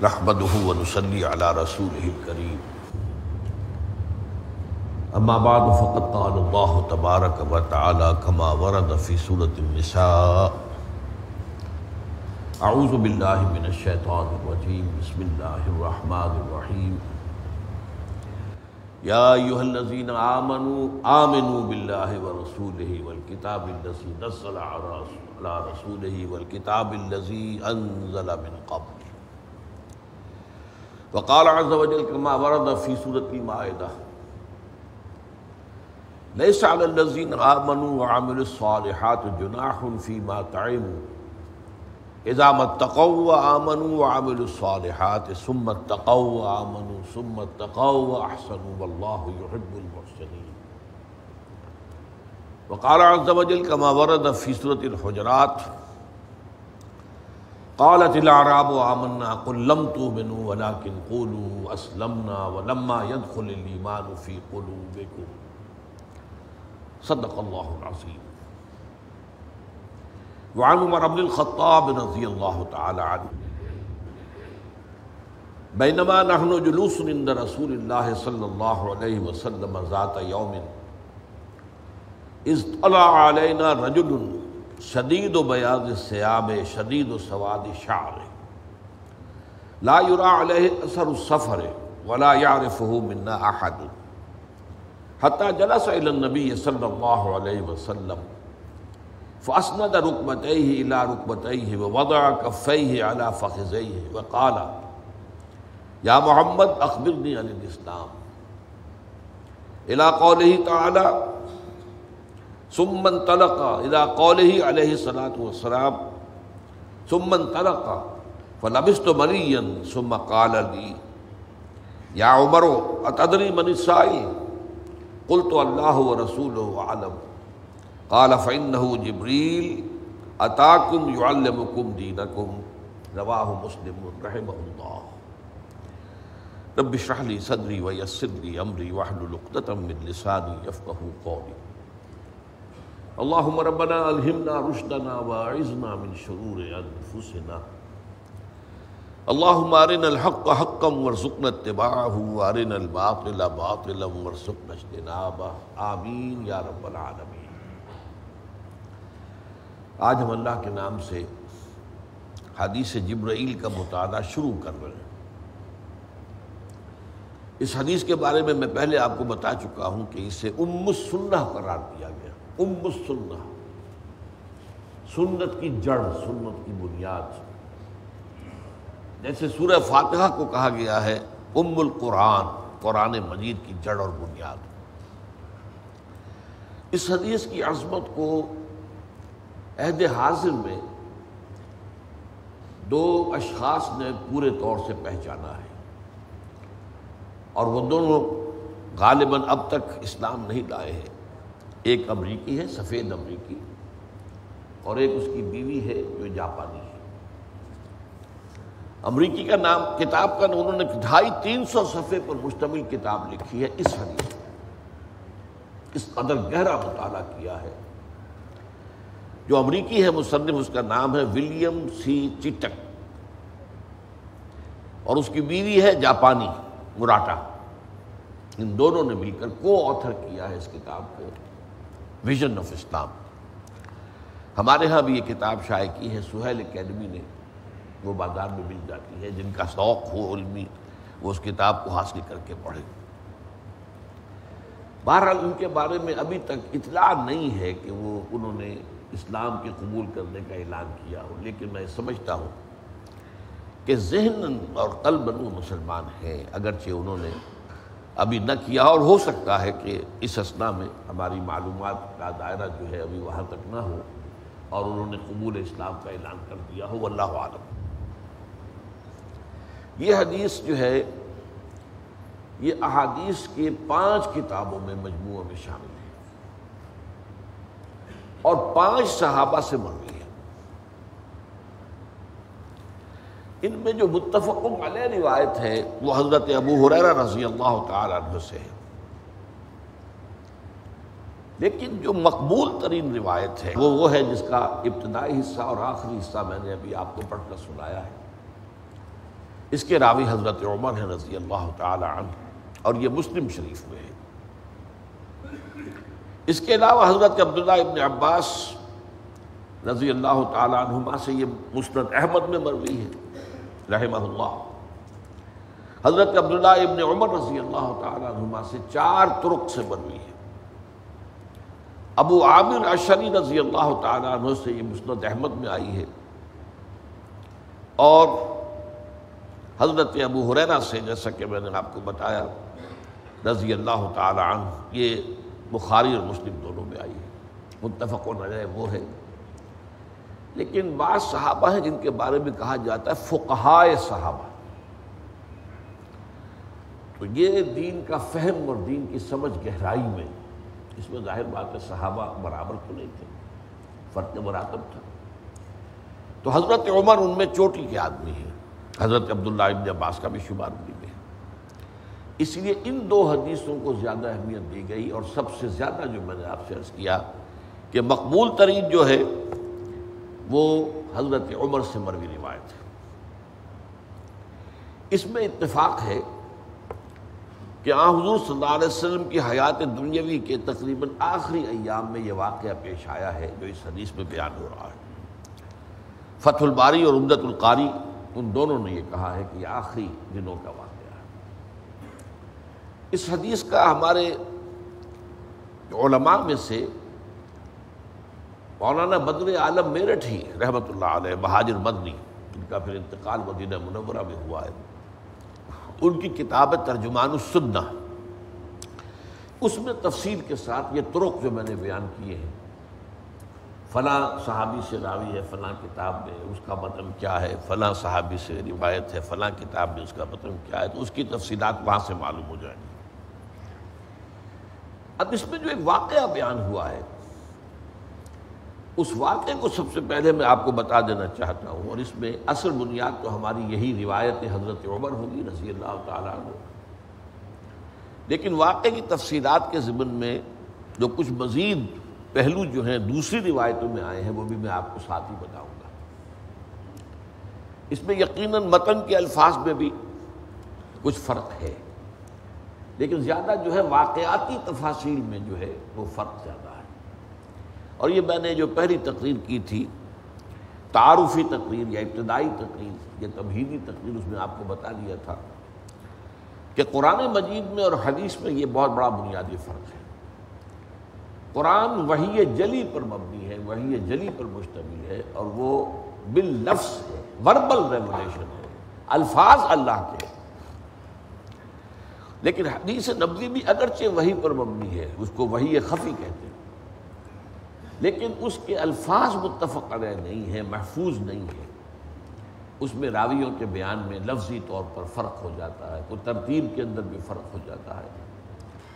نحمده ونصلي على رسوله الكريم اما بعد فقد قال الله تبارك وتعالى كما ورد في سورة النساء اعوذ بالله من الشيطان الرجيم بسم الله الرحمن الرحيم يا ايها الذين آمنوا بالله ورسوله والكتاب الذي نزل على رسوله والكتاب الذي انزل من قبل وقال عز وجل كما ورد في سورة المائدة ليس على الذين آمنوا وعملوا الصالحات جناح فيما طعموا إذا ما اتقوا وآمنوا وعملوا الصالحات ثم اتقوا وآمنوا ثم اتقوا وأحسنوا والله يحب المحسنين وقال عز وجل كما ورد في سورة الحجرات قالت الاعراب آمنا قل لم تؤمنوا ولكن قولوا اسلمنا ولما يدخل الايمان في قلوبكم صدق الله العظيم. وعن عمر بن الخطاب رضی اللہ تعالی عنہ بینما نحن جلوس عند رسول اللہ صلی اللہ علیہ وسلم ذات یوم اذ طلع علینا رجل شدید بیاض الثياب شدید سواد الشعر لا يرى عليه اثر السفر ولا يعرفه منا احد حتى جلس الى النبي صلى الله عليه وسلم فاسند ركبتيه الى ركبتيه ووضع كفيه على فخذيه وقال يا محمد اخبرني عن الاسلام الى قوله تعالى ثم انطلق الى قوله عليه الصلاة والسلام ثم انطلق فلبثت مليا ثم قال لي يا عمر أتدري من السائل قلت الله ورسوله أعلم قال فإنه جبريل أتاكم يعلمكم دينكم رواه مسلم رحمه الله. رب اشرح لي صدري ويسر لي أمري واحلل عقدة من لساني يفقهوا قولي. اللهم ربنا الہمنا رشدنا واعذنا من شرور انفسنا اللهم ارنا الحق حقا وارزقنا اتباعه وارنا الباطل باطلا وارزقنا اجتنابه آمین یا رب العالمین. آج ہم اللہ کے نام سے حدیث جبرائیل کا مطالعہ شروع کر رہے ہیں. اس حدیث کے بارے میں پہلے آپ کو بتا چکا ہوں کہ اسے ام السنہ قرار دیا گیا. ام السنہ، سنت کی جڑ، سنت کی بنیاد. جیسے سورہ فاتحہ کو کہا گیا ہے ام القرآن، قرآن مجید کی جڑ اور بنیاد. اس حدیث کی عظمت کو عہد حاضر میں دو اشخاص نے پورے طور سے پہچانا ہے، اور وہ دونوں غالباً اب تک اسلام نہیں لائے ہیں. ایک امریکی ہے، سفید امریکی، اور ایک اس کی بیوی ہے جو جاپانی ہے. امریکی کا نام کتاب کا انہوں نے 250-300 صفحے پر مشتمل کتاب لکھی ہے. اس حدیث اس قدر گہرا مطالعہ کیا ہے. جو امریکی ہے مصنف، اس کا نام ہے ولیم سی چٹک، اور اس کی بیوی ہے جاپانی مراٹا. ان دونوں نے مل کر کو آتھر کیا ہے اس کتاب کو، ویژن آف اسلام. ہمارے ہاں بھی یہ کتاب شائع کی ہے سہیل اکیڈمی نے، وہ بازار میں مل جاتی ہے. جن کا شوق ہو علمی وہ اس کتاب کو حاصل کر کے پڑھے. بہرحال ان کے بارے میں ابھی تک اطلاع نہیں ہے کہ انہوں نے اسلام کے قبول کرنے کا اعلان کیا ہو، لیکن میں سمجھتا ہوں کہ ذہن اور قلب وہ مسلمان ہیں، اگرچہ انہوں نے ابھی نہ کیا. اور ہو سکتا ہے کہ اس اثنا میں ہماری معلومات کا دائرہ جو ہے ابھی وہاں تک نہ ہو اور انہوں نے قبول اسلام کا اعلان کر دیا ہو، واللہ عالم. یہ حدیث جو ہے یہ احادیث کے 5 کتابوں میں مجموعہ میں شامل ہے اور 5 صحابہ سے مروی ہے. ان میں جو متفق علیہ روایت ہے وہ حضرت ابو ہریرہ رضی اللہ تعالی عنہ سے ہے. لیکن جو مقبول ترین روایت ہے وہ ہے جس کا ابتدائی حصہ اور آخری حصہ میں نے ابھی آپ کو پڑھ کر سنایا ہے۔ اس کے راوی حضرت عمر ہیں رضی اللہ تعالی عنہ، اور یہ مسلم شریف میں ہے۔ اس کے علاوہ حضرت عبداللہ ابن عباس رضی اللہ تعالی عنہما سے یہ مسند احمد میں مروی ہے رحمہ اللہ۔ حضرت عبداللہ ابن عمر رضی اللہ تعالی عنہما سے 4 طرق سے مروی ہے۔ ابو عامر اشعری رضی اللہ تعالی عنہ سے یہ مسند احمد میں آئی ہے، اور حضرت ابو ہریرہ سے جیسا کہ میں نے آپ کو بتایا رضی اللہ تعالی عنہ، یہ بخاری اور مسلم دونوں میں آئی ہے، متفق علیہ وہ ہے۔ لیکن بعض صحابہ ہیں جن کے بارے میں کہا جاتا ہے فقہائے صحابہ، تو یہ دین کا فہم اور دین کی سمجھ گہرائی میں، اس میں ظاہر بات ہے صحابہ برابر تو نہیں تھے، فرق مراتب تھا، تو حضرت عمر ان میں چوٹی کے آدمی ہیں، حضرت عبداللہ ابن عباس کا بھی شمار بھی ہے۔ اس لیے ان 2 حدیثوں کو زیادہ اہمیت دی گئی، اور سب سے زیادہ جو میں نے آپ سے عرض کیا کہ مقبول ترین جو ہے وہ حضرت عمر سے مروی روایت ہے۔ اس میں اتفاق ہے کہ آن حضور صلی اللہ علیہ وسلم کی حیات دنیاوی کے تقریباً آخری ایام میں یہ واقعہ پیش آیا ہے جو اس حدیث میں بیان ہو رہا ہے۔ فتح الباری اور عمدۃ القاری ان دونوں نے یہ کہا ہے کہ یہ آخری دنوں کا واقعہ ہے۔ اس حدیث کا ہمارے علماء میں سے مولانا بدر عالم میرٹھ ہی رحمۃ اللہ علیہ، مہاجر مدنی، ان کا پھر انتقال مدینہ منورہ میں ہوا ہے، ان کی کتاب ترجمان السنہ، اس میں تفصیل کے ساتھ یہ طرق جو میں نے بیان کیے ہیں، فلاں صحابی سے راوی ہے فلاں کتاب میں، اس کا متن کیا ہے، فلاں صحابی سے روایت ہے فلاں کتاب میں، اس کا متن کیا ہے، تو اس کی تفصیلات وہاں سے معلوم ہو جائیں گی۔ اب اس میں جو ایک واقعہ بیان ہوا ہے، اس واقعے کو سب سے پہلے میں آپ کو بتا دینا چاہتا ہوں، اور اس میں اصل بنیاد تو ہماری یہی روایت حضرت عمر ہوگی رضی اللہ تعالیٰ عنہ، لیکن واقعے کی تفصیلات کے ضمن میں جو کچھ مزید پہلو جو ہیں دوسری روایتوں میں آئے ہیں وہ بھی میں آپ کو ساتھ ہی بتاؤں گا۔ اس میں یقیناً متن کے الفاظ میں بھی کچھ فرق ہے، لیکن زیادہ جو ہے واقعاتی تفاصیل میں جو ہے وہ فرق زیادہ ہے۔ اور یہ میں نے جو پہلی تقریر کی تھی، تعارفی تقریر یا ابتدائی تقریر، یہ تمہیدی تقریر، اس میں آپ کو بتا دیا تھا کہ قرآن مجید میں اور حدیث میں یہ بہت بڑا بنیادی فرق ہے۔ قرآن وحی جلی پر مبنی ہے، وحی جلی پر مشتمل ہے، اور وہ باللفظ ہے، وربل ریولیشن ہے، الفاظ اللہ کے۔ لیکن حدیث نبوی بھی اگرچہ وحی پر مبنی ہے، اس کو وحی خفی کہتے ہیں، لیکن اس کے الفاظ متفق علیہ نہیں ہیں، محفوظ نہیں ہے، اس میں راویوں کے بیان میں لفظی طور پر فرق ہو جاتا ہے، کوئی ترتیب کے اندر بھی فرق ہو جاتا ہے۔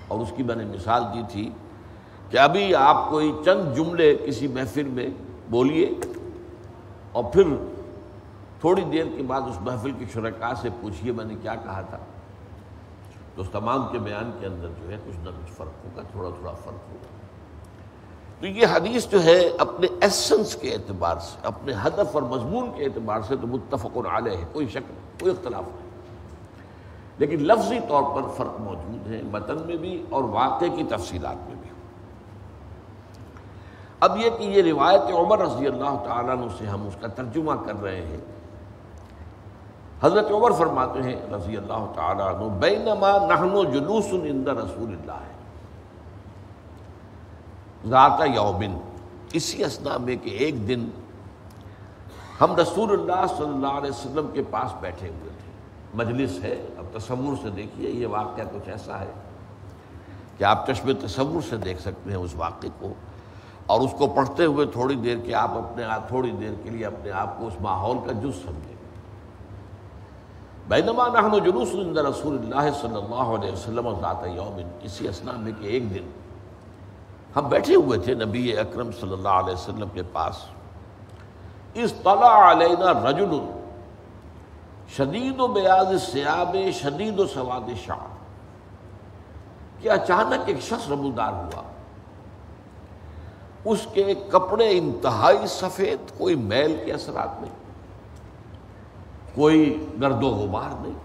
اور اس کی میں نے مثال دی تھی کہ ابھی آپ کوئی چند جملے کسی محفل میں بولیے، اور پھر تھوڑی دیر کے بعد اس محفل کے شرکاء سے پوچھیے میں نے کیا کہا تھا، تو اس تمام کے بیان کے اندر جو ہے کچھ نہ کچھ فرق ہوگا، تھوڑا تھوڑا فرق ہوگا۔ تو یہ حدیث جو ہے اپنے ایسنس کے اعتبار سے، اپنے ہدف اور مضمون کے اعتبار سے تو متفق علیہ ہے، کوئی شک نہیں، کوئی اختلاف نہیں، لیکن لفظی طور پر فرق موجود ہے، متن میں بھی اور واقعے کی تفصیلات میں بھی۔ اب یہ کہ یہ روایت عمر رضی اللہ تعالیٰ عنہ سے ہم اس کا ترجمہ کر رہے ہیں۔ حضرت عمر فرماتے ہیں رضی اللہ تعالیٰ عنہ، بینما نحن جلوس عند رسول اللہ ذات یومن، اسی اثنا میں کہ ایک دن ہم رسول اللہ صلی اللہ علیہ وسلم کے پاس بیٹھے ہوئے تھے، مجلس ہے، اب تصور سے دیکھیے یہ واقعہ کچھ ایسا ہے کہ آپ چشم تصور سے دیکھ سکتے ہیں اس واقعے کو، اور اس کو پڑھتے ہوئے تھوڑی دیر کے آپ اپنے آپ تھوڑی دیر کے لیے اپنے آپ کو اس ماحول کا جز سمجھیں۔ بینما نحن جلوس عند رسول اللہ صلی اللہ علیہ وسلم ذات یوم، اسی اثنا میں کہ ایک دن ہم بیٹھے ہوئے تھے نبی اکرم صلی اللہ علیہ وسلم کے پاس، اذ طلع علینا رجل شدید بیاض الثیاب شدید سواد الشعر، کہ اچانک ایک شخص نمودار ہوا اس کے کپڑے انتہائی سفید، کوئی میل کے اثرات نہیں، کوئی گرد و غبار نہیں،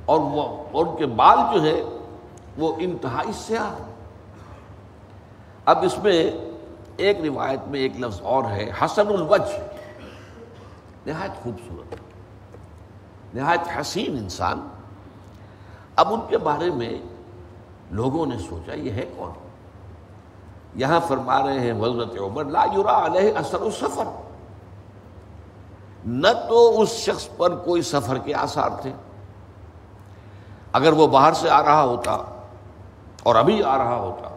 اور وہ ان کے بال جو ہے وہ انتہائی سیاہ۔ اب اس میں ایک روایت میں ایک لفظ اور ہے، حسن الوجہ، نہایت خوبصورت، نہایت حسین انسان۔ اب ان کے بارے میں لوگوں نے سوچا یہ ہے کون؟ یہاں فرما رہے ہیں حضرت عمر لا یرا علیہ اثر السفر، نہ تو اس شخص پر کوئی سفر کے آثار تھے، اگر وہ باہر سے آ رہا ہوتا اور ابھی آ رہا ہوتا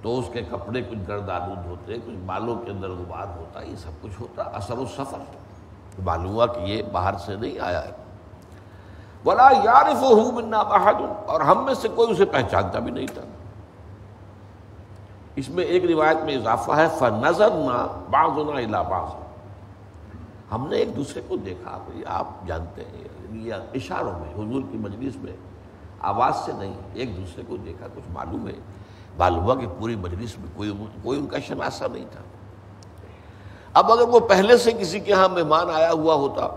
تو اس کے کپڑے کچھ گرد آلود ہوتے، کچھ بالوں کے اندر غبار ہوتا، یہ سب کچھ ہوتا۔ اثر السفر معلوم ہوا کہ یہ باہر سے نہیں آیا ہے۔ ولا یعرفہ منا احد، اور ہم میں سے کوئی اسے پہچانتا بھی نہیں تھا۔ اس میں ایک روایت میں اضافہ ہے فنظرنا بعضنا الی بعض، ہم نے ایک دوسرے کو دیکھا۔ آپ جانتے ہیں یہ اشاروں میں، حضور کی مجلس میں آواز سے نہیں، ایک دوسرے کو دیکھا، کچھ معلوم ہے۔ معلوم ہوا کہ پوری مجلس میں کوئی ان کا شناسہ نہیں تھا۔ اب اگر وہ پہلے سے کسی کے ہاں مہمان آیا ہوا ہوتا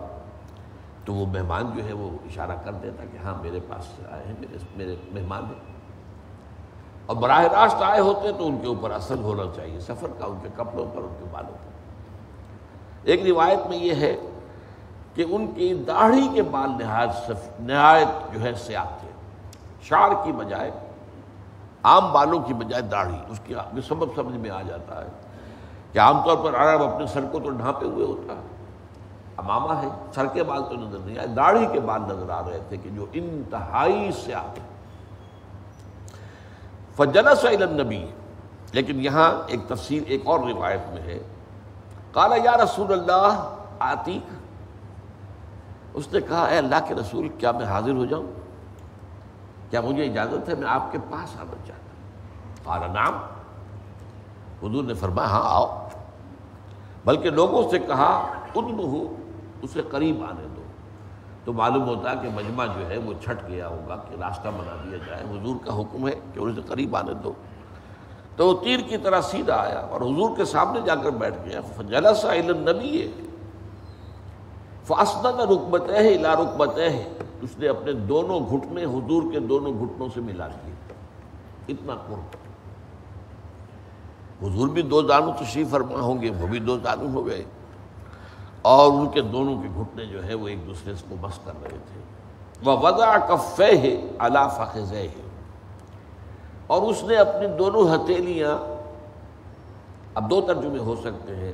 تو وہ مہمان جو ہے وہ اشارہ کر دیتا کہ ہاں میرے پاس آئے ہیں، میرے مہمان ہیں، اور براہ راست آئے ہوتے تو ان کے اوپر اثر ہونا چاہیے سفر کا، ان کے کپڑوں پر، ان کے بالوں پر۔ ایک روایت میں یہ ہے کہ ان کی داڑھی کے بال نہایت جو ہے سیاہ تھے، شعر کی بجائے، عام بالوں کی بجائے داڑھی۔ اس کی سبب سمجھ میں آ جاتا ہے کہ عام طور پر عرب اپنے سر کو تو ڈھانپے ہوئے ہوتا ہے، امامہ ہے، سر کے بال تو نظر نہیں آئے، داڑھی کے بال نظر آ رہے تھے کہ جو انتہائی سیاہ تھے۔ فجلس الی النبی، لیکن یہاں ایک تفسیر ایک اور روایت میں ہے، قال یا رسول اللہ آتیک، اس نے کہا اے اللہ کے رسول کیا میں حاضر ہو جاؤں؟ کیا مجھے اجازت ہے؟ میں آپ کے پاس آنا چاہتا ہوں۔ قال نعم، حضور نے فرمایا ہاں آؤ، بلکہ لوگوں سے کہا ادنہ، اسے قریب آنے دو۔ تو معلوم ہوتا ہے کہ مجمع جو ہے وہ چھٹ گیا ہوگا کہ راستہ بنا دیا جائے، حضور کا حکم ہے کہ اسے قریب آنے دو۔ تو وہ تیر کی طرح سیدھا آیا اور حضور کے سامنے جا کر بیٹھ گیا۔ فجلس الی النبی فاسند رکبتہ الی رکبتہ، اس نے اپنے دونوں گھٹنے حضور کے دونوں گھٹنوں سے ملا دیے، اتنا قرب۔ حضور بھی دو زانو تشریف فرما ہوں گے، وہ بھی دو زانو ہو گئے، اور ان کے دونوں کے گھٹنے جو ہے وہ ایک دوسرے کو مس کر رہے تھے۔ وَوَضَعَ كَفَّيْهِ عَلَى فَخِذَيْهِ، اور اس نے اپنی دونوں ہتھیلیاں، اب دو ترجمے ہو سکتے ہیں،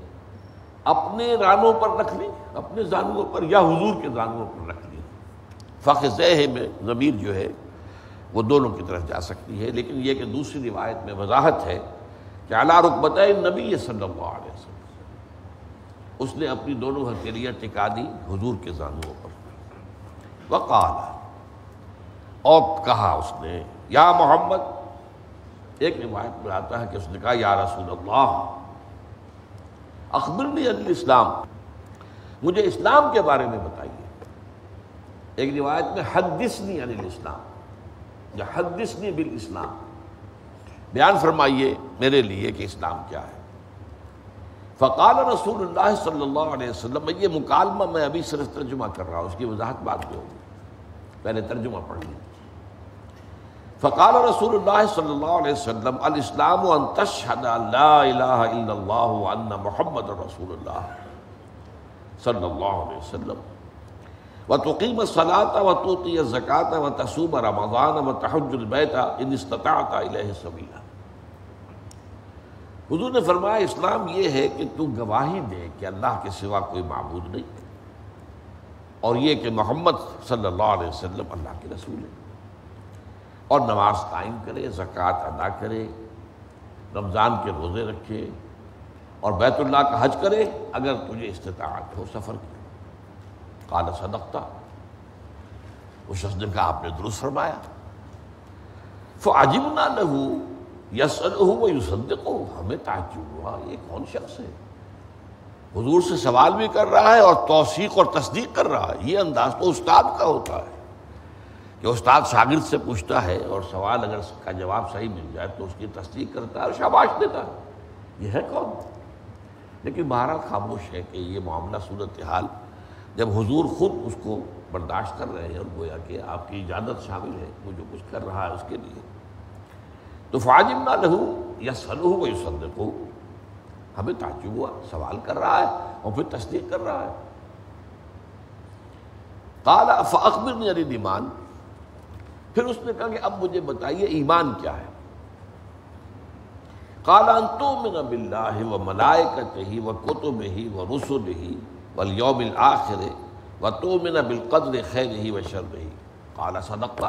اپنے رانوں پر رکھ لی، اپنے زانوؤں پر، یا حضور کے زانوؤں پر رکھ لی۔ فَخِذَيْهِ میں ضمیر جو ہے وہ دونوں کی طرف جا سکتی ہے، لیکن یہ کہ دوسری روایت میں وضاحت ہے کہ علی رکبتہ النبی صلی اللہ علیہ وسلم، اس نے اپنی دونوں ہتھیلیاں ٹکا دی حضور کے زانوؤں پر۔ وقال، اور کہا اس نے یا محمد، ایک روایت میں آتا ہے کہ اس نے کہا یا رسول اللہ اخبرنی عن الاسلام، مجھے اسلام کے بارے میں بتائیے۔ ایک روایت میں حدثنی عن الاسلام یا حدثنی بالاسلام، بیان فرمائیے میرے لیے کہ اسلام کیا ہے۔ فقال رسول اللہ صلی اللہ علیہ وسلم، یہ مکالمہ میں ابھی صرف ترجمہ کر رہا ہوں، اس کی وضاحت بعد میں ہوگی، پہلے ترجمہ پڑھ لیں۔ فقال رسول اللہ صلی اللہ علیہ وسلم الاسلام ان تشہد ان لا الہ الا اللہ وان محمد رسول اللہ صلی اللہ علیہ وسلم وتقیم الصلاۃ وتؤتی الزکاۃ وتصوم رمضان وتحج البیت ان استطعت الیہ سبیلا۔ حضور نے فرمایا اسلام یہ ہے کہ تو گواہی دے کہ اللہ کے سوا کوئی معبود نہیں، اور یہ کہ محمد صلی اللہ علیہ وسلم اللہ کے رسول ہے، اور نماز قائم کرے، زکوٰۃ ادا کرے، رمضان کے روزے رکھے، اور بیت اللہ کا حج کرے اگر تجھے استطاعت ہو سفر کی۔ قال صدقت، اس شخص نے کہا آپ نے درست فرمایا۔ فعجبنا له یسألہ ویصدقہ، ہمیں تعجب ہوا یہ کون شخص ہے، حضور سے سوال بھی کر رہا ہے اور توثیق اور تصدیق کر رہا ہے، یہ انداز تو استاد کا ہوتا ہے۔ کہ استاد شاگرد سے پوچھتا ہے اور سوال اگر اس کا جواب صحیح مل جائے تو اس کی تصدیق کرتا ہے اور شاباش دیتا ہے، یہ ہے کون؟ لیکن بہرحال خاموش ہے کہ یہ معاملہ صورتحال جب حضور خود اس کو برداشت کر رہے ہیں اور گویا کہ آپ کی اجازت شامل ہے، وہ جو کچھ کر رہا ہے اس کے لیے، تو فعجبنا لہ یسألہ ویصدقہ، ہمیں تعجب ہوا، سوال کر رہا ہے اور پھر تصدیق کر رہا ہے۔ قال فاخبرنی عن الایمان، پھر اس نے کہا کہ اب مجھے بتائیے ایمان کیا ہے۔ قال ان تؤمن باللہ وملائکتہ وکتبہ ورسلہ والیوم الآخر وتؤمن بالقدر خیرہ وشرہ۔ قال صدقت،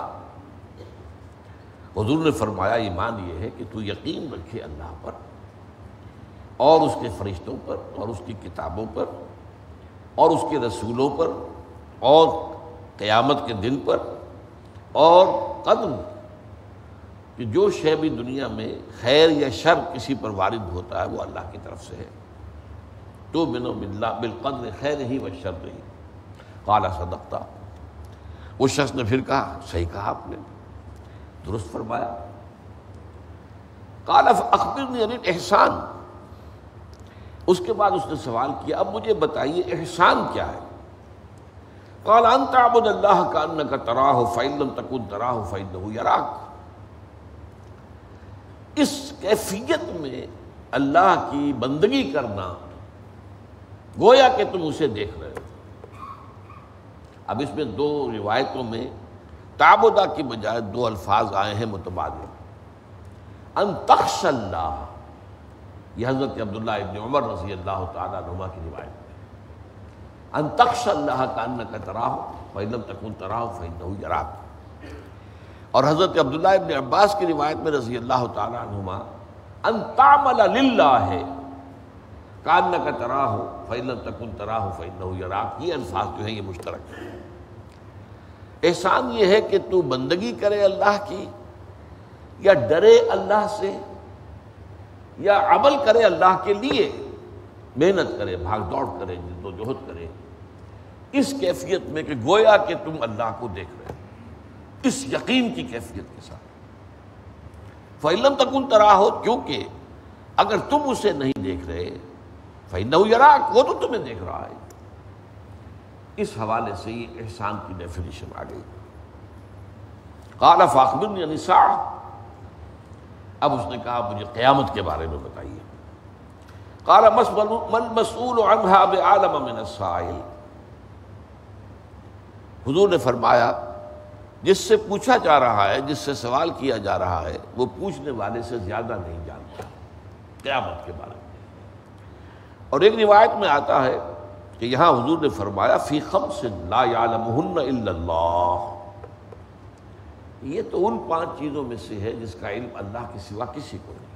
حضور نے فرمایا ایمان یہ ہے کہ تو یقین رکھے اللہ پر اور اس کے فرشتوں پر اور اس کی کتابوں پر اور اس کے رسولوں پر اور قیامت کے دن پر اور قدر، کہ جو شے بھی دنیا میں خیر یا شر کسی پر وارد ہوتا ہے وہ اللہ کی طرف سے ہے۔ تؤمن بالقدر خیرہ وشرہ۔ قال صدقت، اس شخص نے پھر کہا صحیح کہا آپ نے، درست فرمایا۔ قال فاخبرنی عن الاحسان، اس کے بعد اس نے سوال کیا اب مجھے بتائیے احسان کیا ہے۔ قال ان تعبد اللہ کانک تراہ فإن لم تکن تراہ فإنہ یراک، اس کیفیت میں اللہ کی بندگی کرنا گویا کہ تم اسے دیکھ رہے ہو۔ اب اس میں دو روایتوں میں تعبدہ کی بجائے دو الفاظ آئے ہیں متبادل۔ ان تخشى اللہ، یہ حضرت عبداللہ ابن عمر رضی اللہ تعالیٰ عنہما کی روایت ہے، ان تخشى اللہ کانک تراہ فإن لم تکن تراہ فإنہ یراک۔ اور حضرت عبداللہ ابن عباس کی روایت میں رضی اللہ تعالیٰ عنہما ان تعمل للہ کانک تراہ فإن لم تکن تراہ فإنہ یراک، یہ الفاظ جو ہیں یہ مشترک ہیں۔ احسان یہ ہے کہ تو بندگی کرے اللہ کی، یا ڈرے اللہ سے، یا عمل کرے اللہ کے لیے، محنت کرے، بھاگ دوڑ کرے، جد و جہد کرے، اس کیفیت میں کہ گویا کہ تم اللہ کو دیکھ رہے ہو، اس یقین کی کیفیت کے ساتھ۔ فإن لم تکن تراہ، کیونکہ اگر تم اسے نہیں دیکھ رہے، فإنہ یراک، وہ تو تمہیں دیکھ رہا ہے۔ اس حوالے سے یہ احسان کی ڈیفینیشن آ گئی۔ قال فاخبرنی عن الساعہ، اب اس نے کہا مجھے قیامت کے بارے میں بتائیے۔ قال ما المسؤول عنها بعالم من السائل، حضور نے فرمایا جس سے پوچھا جا رہا ہے، جس سے سوال کیا جا رہا ہے، وہ پوچھنے والے سے زیادہ نہیں جانتا قیامت کے بارے میں۔ اور ایک روایت میں آتا ہے کہ یہاں حضور نے فرمایا فی خمس لا یعلمہن الا اللہ، یہ تو ان 5 چیزوں میں سے ہے جس کا علم اللہ کے سوا کسی کو نہیں۔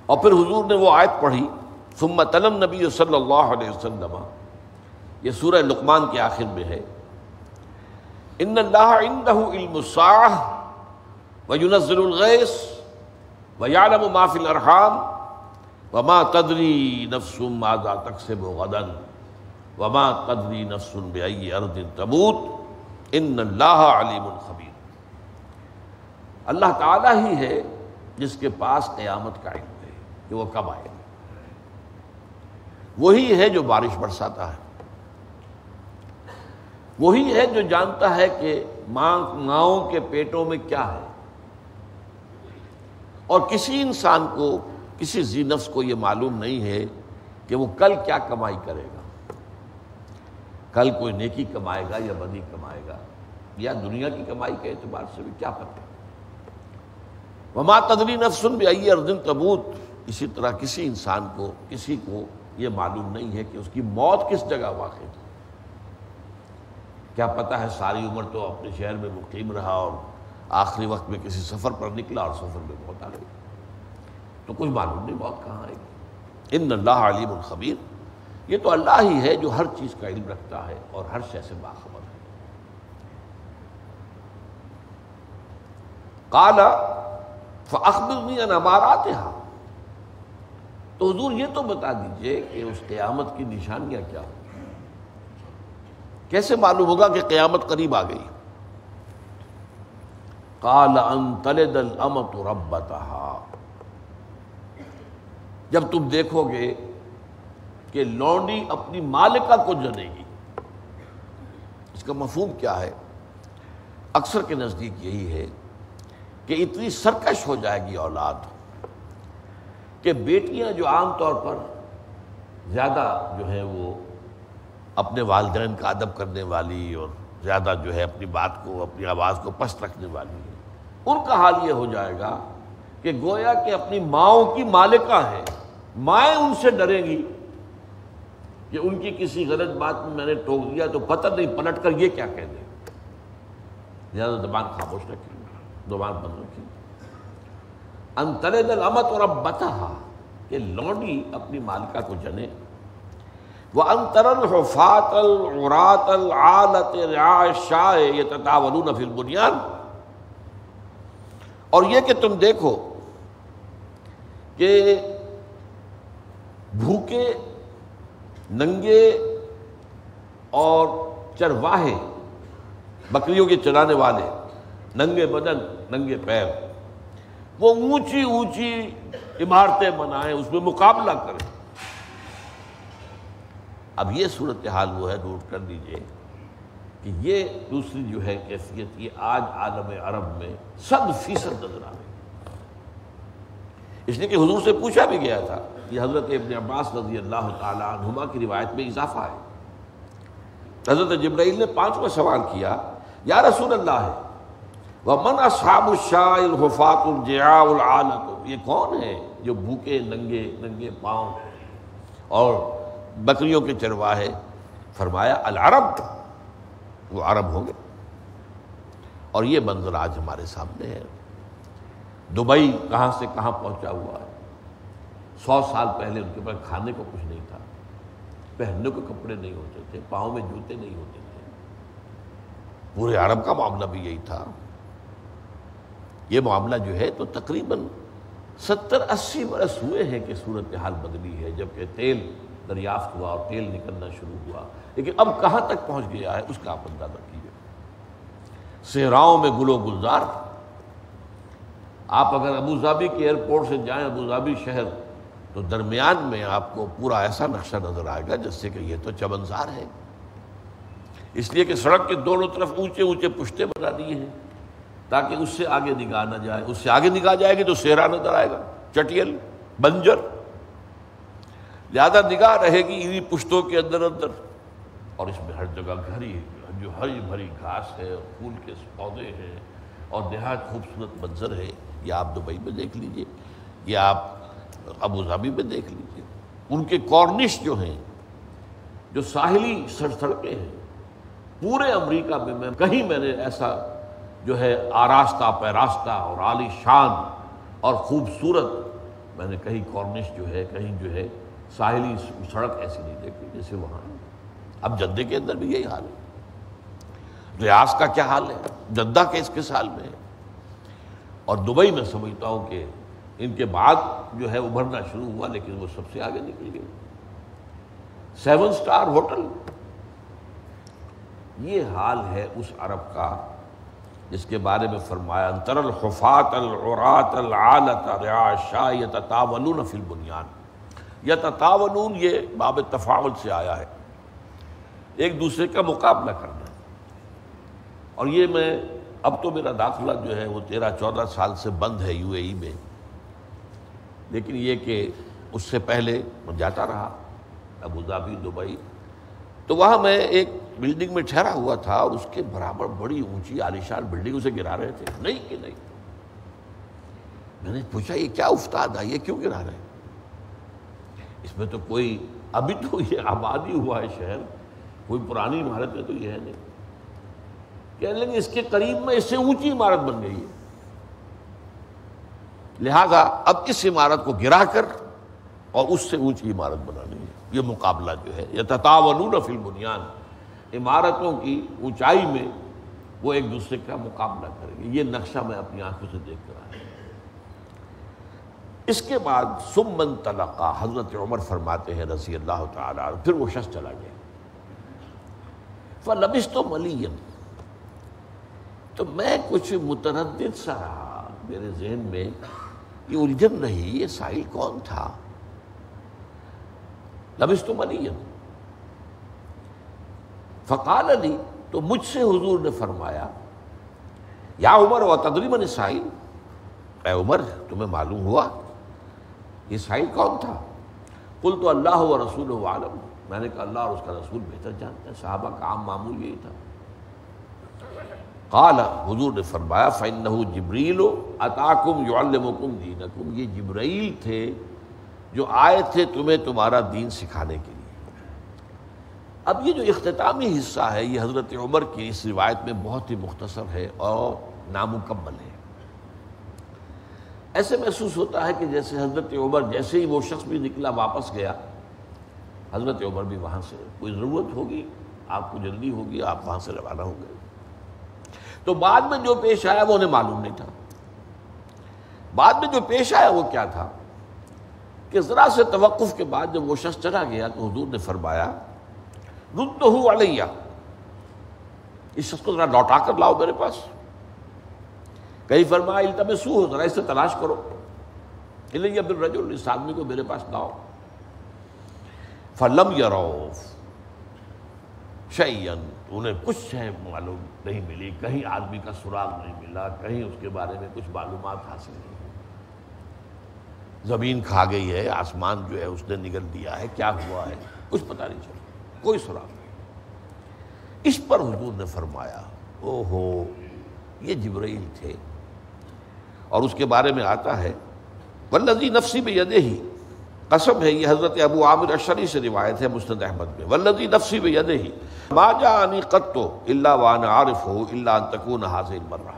اور پھر حضور نے وہ آیت پڑھی ثم تلا النبی صلی اللہ علیہ وسلم، یہ سورہ لقمان کے آخر میں ہے، ان اللہ عندہ علم الساعہ وینزل الغیث ویعلم ما فی الارحام وما تدری نفس ماذا تکسب غدا وما تدری نفس بأی ارض تموت ان اللہ علیم خبیر۔ اللہ تعالیٰ ہی ہے جس کے پاس قیامت کا علم ہے کہ وہ کب آئے گا، وہی ہے جو بارش برساتا ہے، وہی ہے جو جانتا ہے کہ ماؤں کے پیٹوں میں کیا ہے، اور کسی انسان کو، کسی ذی نفس کو یہ معلوم نہیں ہے کہ وہ کل کیا کمائی کرے گا، کل کوئی نیکی کمائے گا یا بدی کمائے گا، یا دنیا کی کمائی کے اعتبار سے بھی کیا پتہ۔ وما تدری نفس بأی ارض تموت، اسی طرح کسی انسان کو، کسی کو یہ معلوم نہیں ہے کہ اس کی موت کس جگہ واقع ہے۔ کیا پتہ ہے ساری عمر تو اپنے شہر میں مقیم رہا اور آخری وقت میں کسی سفر پر نکلا اور سفر میں موت آ گئی، تو کچھ معلوم نہیں موت کہاں آئے گی۔ ان اللہ علیم خبیر، یہ تو اللہ ہی ہے جو ہر چیز کا علم رکھتا ہے اور ہر شے سے باخبر ہے۔ قال فاخبرنی عن اماراتها، تو حضور یہ تو بتا دیجئے کہ اس قیامت کی نشانیاں کیا ہوں، کیسے معلوم ہوگا کہ قیامت قریب آ گئی۔ قال ان تلد الامۃ ربتها، جب تم دیکھو گے کہ لونڈی اپنی مالکہ کو جنے گی۔ اس کا مفہوم کیا ہے؟ اکثر کے نزدیک یہی ہے کہ اتنی سرکش ہو جائے گی اولاد کہ بیٹیاں جو عام طور پر زیادہ جو ہے وہ اپنے والدین کا ادب کرنے والی اور زیادہ جو ہے اپنی بات کو، اپنی آواز کو پست رکھنے والی ہیں، ان کا حال یہ ہو جائے گا کہ گویا کہ اپنی ماؤں کی مالکہ ہیں، مائیں ان سے ڈریں گی کہ ان کی کسی غلط بات میں میں نے ٹوک دیا تو پتہ نہیں پلٹ کر یہ کیا کہہ دے۔ زیادہ زبان خاموش رکھیں، زبان بند رکھیں۔ ان تلد الامۃ ربتها، کہ لونڈی اپنی مالکہ کو جنے۔ وَأَن تَرَى الْحُفَاةَ الْعُرَاةَ الْعَالَةَ رِعَاءَ الشَّاءِ يَتَطَاوَلُونَ فِي الْبُنْيَانِ، اور یہ کہ تم دیکھو کہ بھوکے، ننگے اور چرواہے، بکریوں کے چرانے والے، ننگے بدن ننگے پیر، وہ اونچی اونچی عمارتیں بنائیں، اس میں مقابلہ کریں۔ اب یہ صورتحال وہ ہے، نوٹ کر لیجئے کہ یہ دوسری جو ہے کیفیت، یہ آج عالم عرب میں 100% نظر آ رہی ہے۔ اس لیے کہ حضور سے پوچھا بھی گیا تھا، یہ حضرت ابن عباس رضی اللہ تعالی عنہما کی روایت میں اضافہ ہے۔ حضرت جبرائیل نے 5واں سوال کیا، یا رسول اللہ ہے وَمَنْ أَصْحَابُ الشَّاءِ الْحُفَاةُ الْجِعَاءُ الْعَالَةُ، یہ کون ہے جو بھوکے ننگے پاؤں اور بکریوں کے چرواہے؟ فرمایا العرب، وہ عرب ہوں گے۔ اور یہ منظر آج ہمارے سامنے ہے۔ دبئی کہاں سے کہاں پہنچا ہوا ہے۔ 100 سال پہلے ان کے پاس کھانے کو کچھ نہیں تھا، پہننے کو کپڑے نہیں ہوتے تھے، پاؤں میں جوتے نہیں ہوتے تھے۔ پورے عرب کا معاملہ بھی یہی تھا۔ یہ معاملہ جو ہے تو تقریباً 70-80 برس ہوئے ہیں کہ صورتحال بدلی ہے، جبکہ تیل دریافت ہوا اور تیل نکلنا شروع ہوا، لیکن اب کہاں تک پہنچ گیا ہے اس کا آپ اندازہ کیجیے۔ صحراؤں میں گل و گلزار۔ آپ اگر ابوظہبی کے ایئرپورٹ سے جائیں ابوظہبی شہر، تو درمیان میں آپ کو پورا ایسا نقشہ نظر آئے گا جس سے کہ یہ تو چمنزار ہے، اس لیے کہ سڑک کے دونوں طرف اونچے اونچے پشتے بنا دیے ہیں تاکہ اس سے آگے نگاہ نہ جائے۔ اس سے آگے نگاہ جائے گی تو صحرا نظر آئے گا، چٹیل، بنجر، لہذا نگاہ رہے گی انہی پشتوں کے اندر، اور اس میں ہر جگہ ہری بھری گھاس ہے، پھول کے پودے ہیں، اور نہایت خوبصورت منظر ہے۔ یہ آپ دبئی میں دیکھ لیجئے، یہ آپ ابوظہبی میں دیکھ لیجئے۔ ان کے کارنش جو ہیں، جو ساحلی سڑکیں ہیں، پورے امریکہ میں کہیں میں نے ایسا جو ہے آراستہ پیراستہ اور عالی شان اور خوبصورت میں نے کہیں کارنش جو ہے، کہیں جو ہے ساحلی سڑک ایسی نہیں دیکھی جیسے وہاں۔ اب جدہ کے اندر بھی یہی حال ہے۔ ریاض کا کیا حال ہے، جدہ کے اس حال میں ہے، اور دبئی میں سمجھتا ہوں کہ ان کے بعد جو ہے ابھرنا شروع ہوا، لیکن وہ سب سے آگے نکل گئی۔ 7 سٹار ہوٹل، یہ حال ہے اس عرب کا جس کے بارے میں فرمایا ان ترى الحفاة العراة العالة رعاء الشاء يتطاولون في البنيان۔ یتطاولون یہ باب تفاعل سے آیا ہے، ایک دوسرے کا مقابلہ کرنا۔ اور یہ میں اب تو میرا داخلہ جو ہے وہ 13-14 سال سے بند ہے یو اے ای میں، لیکن یہ کہ اس سے پہلے میں جاتا رہا ابوظہبی، دبئی، تو وہاں میں ایک بلڈنگ میں ٹھہرا ہوا تھا اور اس کے برابر بڑی اونچی عالیشان بلڈنگ اسے گرا رہے تھے۔ نہیں کہ نہیں، میں نے پوچھا یہ کیا افتاد ہے، یہ کیوں گرا رہے ہیں؟ اس میں تو کوئی، ابھی تو یہ آبادی ہوا ہے شہر، کوئی پرانی عمارت ہے تو یہ ہے نہیں۔ کہنے لگے اس کے قریب میں اس سے اونچی عمارت بن گئی ہے، لہذا اب اس عمارت کو گرا کر اور اس سے اونچی عمارت بنانی ہے۔ یہ مقابلہ جو ہے یتطاولون فی البنیان، عمارتوں کی اونچائی میں وہ ایک دوسرے کا مقابلہ کریں گے۔ یہ نقشہ میں اپنی آنکھوں سے دیکھ کر آیا۔ اس کے بعد ثم انطلقا، حضرت عمر فرماتے ہیں رضی اللہ تعالیٰ عنہ، پھر وہ شخص چلا گیا۔ فلبثت ملیا، تو میں کچھ متردد سا رہا، میرے ذہن میں یہ الجھن رہی، یہ سائل کون تھا؟ لبثت ملیا، فقال لی، تو مجھ سے حضور نے فرمایا، یا عمر وتدری من السائل، اے عمر تمہیں معلوم ہوا یہ سائل کون تھا؟ قلت اللہ ورسولہ اعلم، میں نے کہا اللہ اور اس کا رسول بہتر جانتے ہیں، صحابہ کا عام معمول یہی تھا۔ قال، حضور نے فرمایا، فإنہ جبریل اتاکم یعلمکم دینکم، یہ جبرائیل تھے جو آئے تھے تمہیں تمہارا دین سکھانے کے لیے۔ اب یہ جو اختتامی حصہ ہے یہ حضرت عمر کی اس روایت میں بہت ہی مختصر ہے اور نامکمل ہے۔ ایسے محسوس ہوتا ہے کہ جیسے حضرت عمر جیسے ہی وہ شخص بھی نکلا واپس گیا، حضرت عمر بھی وہاں سے، کوئی ضرورت ہوگی آپ کو جلدی ہوگی آپ وہاں سے روانہ ہو گئے۔ تو بعد میں جو پیش آیا وہ انہیں معلوم نہیں تھا۔ بعد میں جو پیش آیا وہ کیا تھا کہ ذرا سے توقف کے بعد جب وہ شخص چلا گیا تو حضور نے فرمایا، ردہ علیہ، اس شخص کو ذرا لوٹا کر لاؤ میرے پاس۔ کہیں فرمایا التمسوہ، ذرا اسے تلاش کرو، الیہ بالرجل، اس آدمی کو میرے پاس لاؤ۔ فلم یروا شیئا، انہیں کچھ ہے معلوم نہیں ملی، کہیں آدمی کا سراغ نہیں ملا، کہیں اس کے بارے میں کچھ معلومات حاصل نہیں۔ زمین کھا گئی ہے، آسمان جو ہے اس نے نگل دیا ہے، کیا ہوا ہے کچھ پتہ نہیں چلا، کوئی سراغ نہیں۔ اس پر حضور نے فرمایا، او ہو یہ جبرائیل تھے، اور اس کے بارے میں آتا ہے، والذی نفسی بیدہ، قسم ہے، یہ حضرت ابو عامر اشعری سے روایت ہے مسند احمد میں، والذی نفسی بیدہ ما جاءنی قط الا وانا عارفہ الا ان تکون ہذہ المرہ،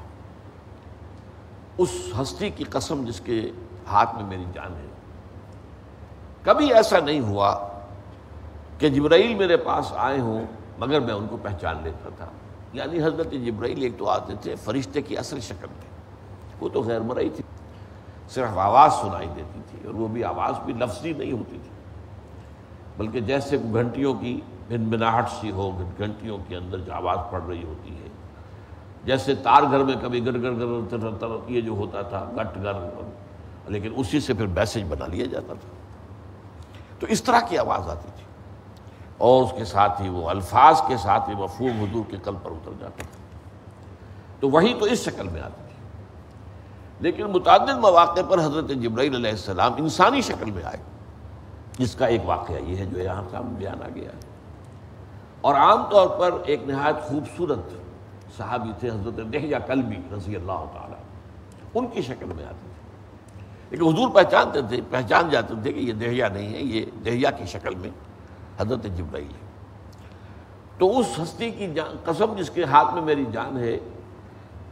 اس ہستی کی قسم جس کے ہاتھ میں میری جان ہے، کبھی ایسا نہیں ہوا کہ جبرائیل میرے پاس آئے ہوں مگر میں ان کو پہچان لیتا تھا۔ یعنی حضرت جبرائیل ایک تو آتے تھے فرشتے کی اصل شکل میں، وہ تو غیر مرئی تھی، صرف آواز سنائی دیتی تھی، اور وہ بھی آواز بھی لفظی نہیں ہوتی تھی، بلکہ جیسے گھنٹیوں کی بنبناہٹ سی ہو، گھنٹیوں کے اندر جو آواز پڑ رہی ہوتی ہے، جیسے تار گھر میں کبھی گر گر گر یہ جو ہوتا تھا گٹ گر، لیکن اسی سے پھر میسج بنا لیا جاتا تھا، تو اس طرح کی آواز آتی تھی، اور اس کے ساتھ ہی وہ الفاظ کے ساتھ ہی مفہوم حضور کے قلب پر اتر جاتا تھا۔ تو وہی تو اس شکل میں آتی تھی، لیکن متعدد مواقع پر حضرت جبرائیل علیہ السلام انسانی شکل میں آئے، جس کا ایک واقعہ یہ ہے جو یہاں سامنے بیان آ گیا ہے۔ اور عام طور پر ایک نہایت خوبصورت صحابی تھے حضرت دحیہ کلبی رضی اللہ تعالیٰ، ان کی شکل میں آتی تھی، لیکن حضور پہچانتے تھے، پہچان جاتے تھے کہ یہ دحیہ نہیں ہے، یہ دحیہ کی شکل میں حضرت جبرائیل ہے۔ تو اس ہستی کی قسم جس کے ہاتھ میں میری جان ہے،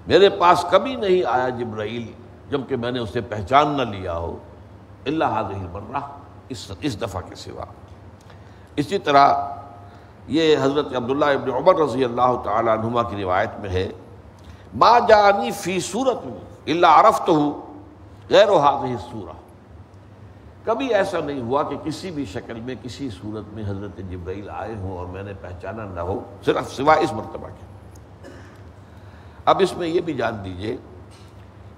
میرے پاس کبھی نہیں آیا جبرائیل جبکہ میں نے اسے پہچان نہ لیا ہو، الا ہذہ المرہ، اس دفعہ کے سوا۔ اسی طرح یہ حضرت عبداللہ ابن عمر رضی اللہ تعالی عنہما کی روایت میں ہے، ما جاءنی فی صورت الا عرفتہ غیر ہذہ الصورہ، کبھی ایسا نہیں ہوا کہ کسی بھی شکل میں کسی صورت میں حضرت جبرائیل آئے ہوں اور میں نے پہچانا نہ ہو، صرف سوا اس مرتبہ کے۔ اب اس میں یہ بھی جان دیجئے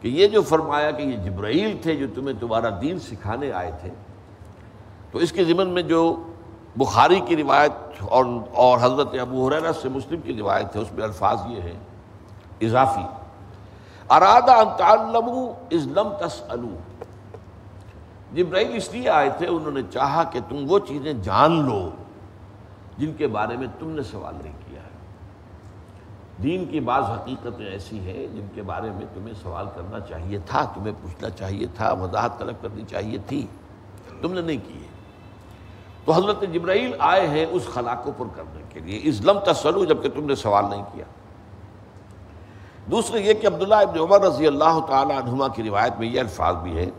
کہ یہ جو فرمایا کہ یہ جبرائیل تھے جو تمہیں تمہارا دین سکھانے آئے تھے، تو اس کے ضمن میں جو بخاری کی روایت اور حضرت ابو ہریرہ سے مسلم کی روایت ہے، اس میں الفاظ یہ ہیں اضافی، اراد ان تعلموا اذ لم تسألوا، جبرائیل اس لیے آئے تھے، انہوں نے چاہا کہ تم وہ چیزیں جان لو جن کے بارے میں تم نے سوال نہیں کیا ہے۔ دین کی بعض حقیقتیں ایسی ہیں جن کے بارے میں تمہیں سوال کرنا چاہیے تھا، تمہیں پوچھنا چاہیے تھا، وضاحت طلب کرنی چاہیے تھی، تم نے نہیں کی ہے۔ تو حضرت جبرائیل آئے ہیں اس خلا کو پر کرنے کے لیے، اذ لم تسألوا، جبکہ تم نے سوال نہیں کیا۔ دوسرے یہ کہ عبداللہ ابن عمر رضی اللہ تعالی عنہما کی روایت میں یہ الفاظ بھی ہیں،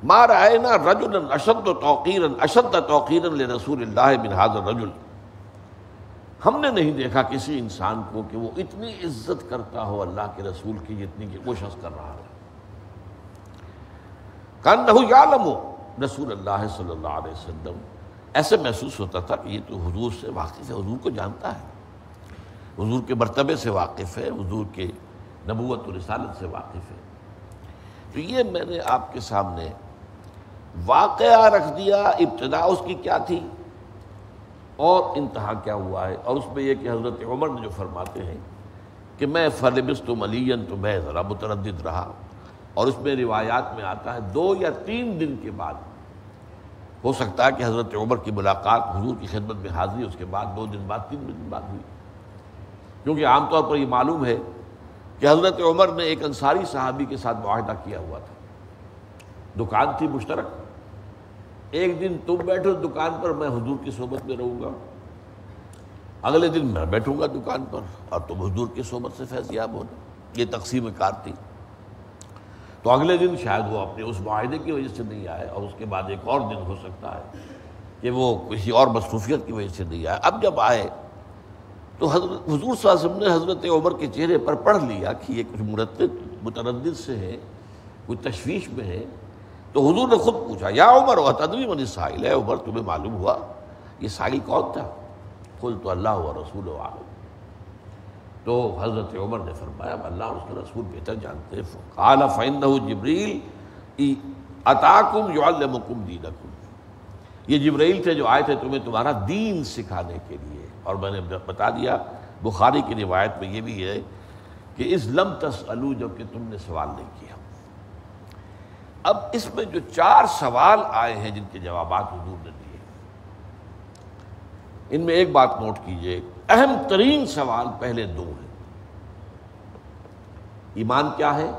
ما رأینا رجلا اشد توقیرا لرسول اللہ من ھذا الرجل، ہم نے نہیں دیکھا کسی انسان کو کہ وہ اتنی عزت کرتا ہو اللہ کے رسول کی جتنی کہ وہ شخص کر رہا ہے۔ کأنہ یعلم رسول اللہ صلی اللہ علیہ وسلم، ایسے محسوس ہوتا تھا کہ یہ تو حضور سے واقف ہے، حضور کو جانتا ہے۔ حضور کے مرتبے سے واقف ہے، حضور کے نبوت و رسالت سے واقف ہے۔ تو یہ میں نے آپ کے سامنے واقعہ رکھ دیا، ابتدا اس کی کیا تھی اور انتہا کیا ہوا ہے، اور اس میں یہ کہ حضرت عمر نے جو فرماتے ہیں کہ میں فلبثت ملیا، تو میں ذرا متردد رہا، اور اس میں روایات میں آتا ہے 2 یا 3 دن کے بعد ہو سکتا ہے کہ حضرت عمر کی ملاقات، حضور کی خدمت میں حاضری اس کے بعد 2 دن بعد 3 دن بعد ہوئی، کیونکہ عام طور پر یہ معلوم ہے کہ حضرت عمر نے ایک انصاری صحابی کے ساتھ معاہدہ کیا ہوا تھا، دکان تھی مشترک، ایک دن تم بیٹھو دکان پر، میں حضور کی صحبت میں رہوں گا، اگلے دن میں بیٹھوں گا دکان پر اور تم حضور کی صحبت سے فیض یاب ہونا، یہ تقسیم کار تھی۔ تو اگلے دن شاید وہ اپنے اس معاہدے کی وجہ سے نہیں آئے، اور اس کے بعد ایک اور دن ہو سکتا ہے کہ وہ کسی اور مصروفیت کی وجہ سے نہیں آئے۔ اب جب آئے تو حضور صلی اللہ علیہ وسلم نے حضرت عمر کے چہرے پر پڑھ لیا کہ یہ کچھ متردد سے ہے، کچھ تشویش میں ہے، تو حضور نے خود پوچھا یا عمر اتدری من السائل، اے عمر تمہیں معلوم ہوا یہ سائل کون تھا؟ قلت اللہ ورسولہ اعلم، تو حضرت عمر نے فرمایا اللہ اور اس کے رسول بہتر جانتے ہیں۔ قال فإنہ جبریل اتاکم یعلمکم دینکم، یہ جبرائیل تھے جو آئے تھے تمہیں تمہارا دین سکھانے کے لیے، اور میں نے بتا دیا بخاری کی روایت میں یہ بھی ہے کہ اذ لم تسألوا، جب کہ تم نے سوال نہیں کیا۔ اب اس میں جو 4 سوال آئے ہیں جن کے جوابات حضور نے دیے، ان میں ایک بات نوٹ کیجئے، اہم ترین سوال پہلے 2 ہیں، ایمان کیا ہے،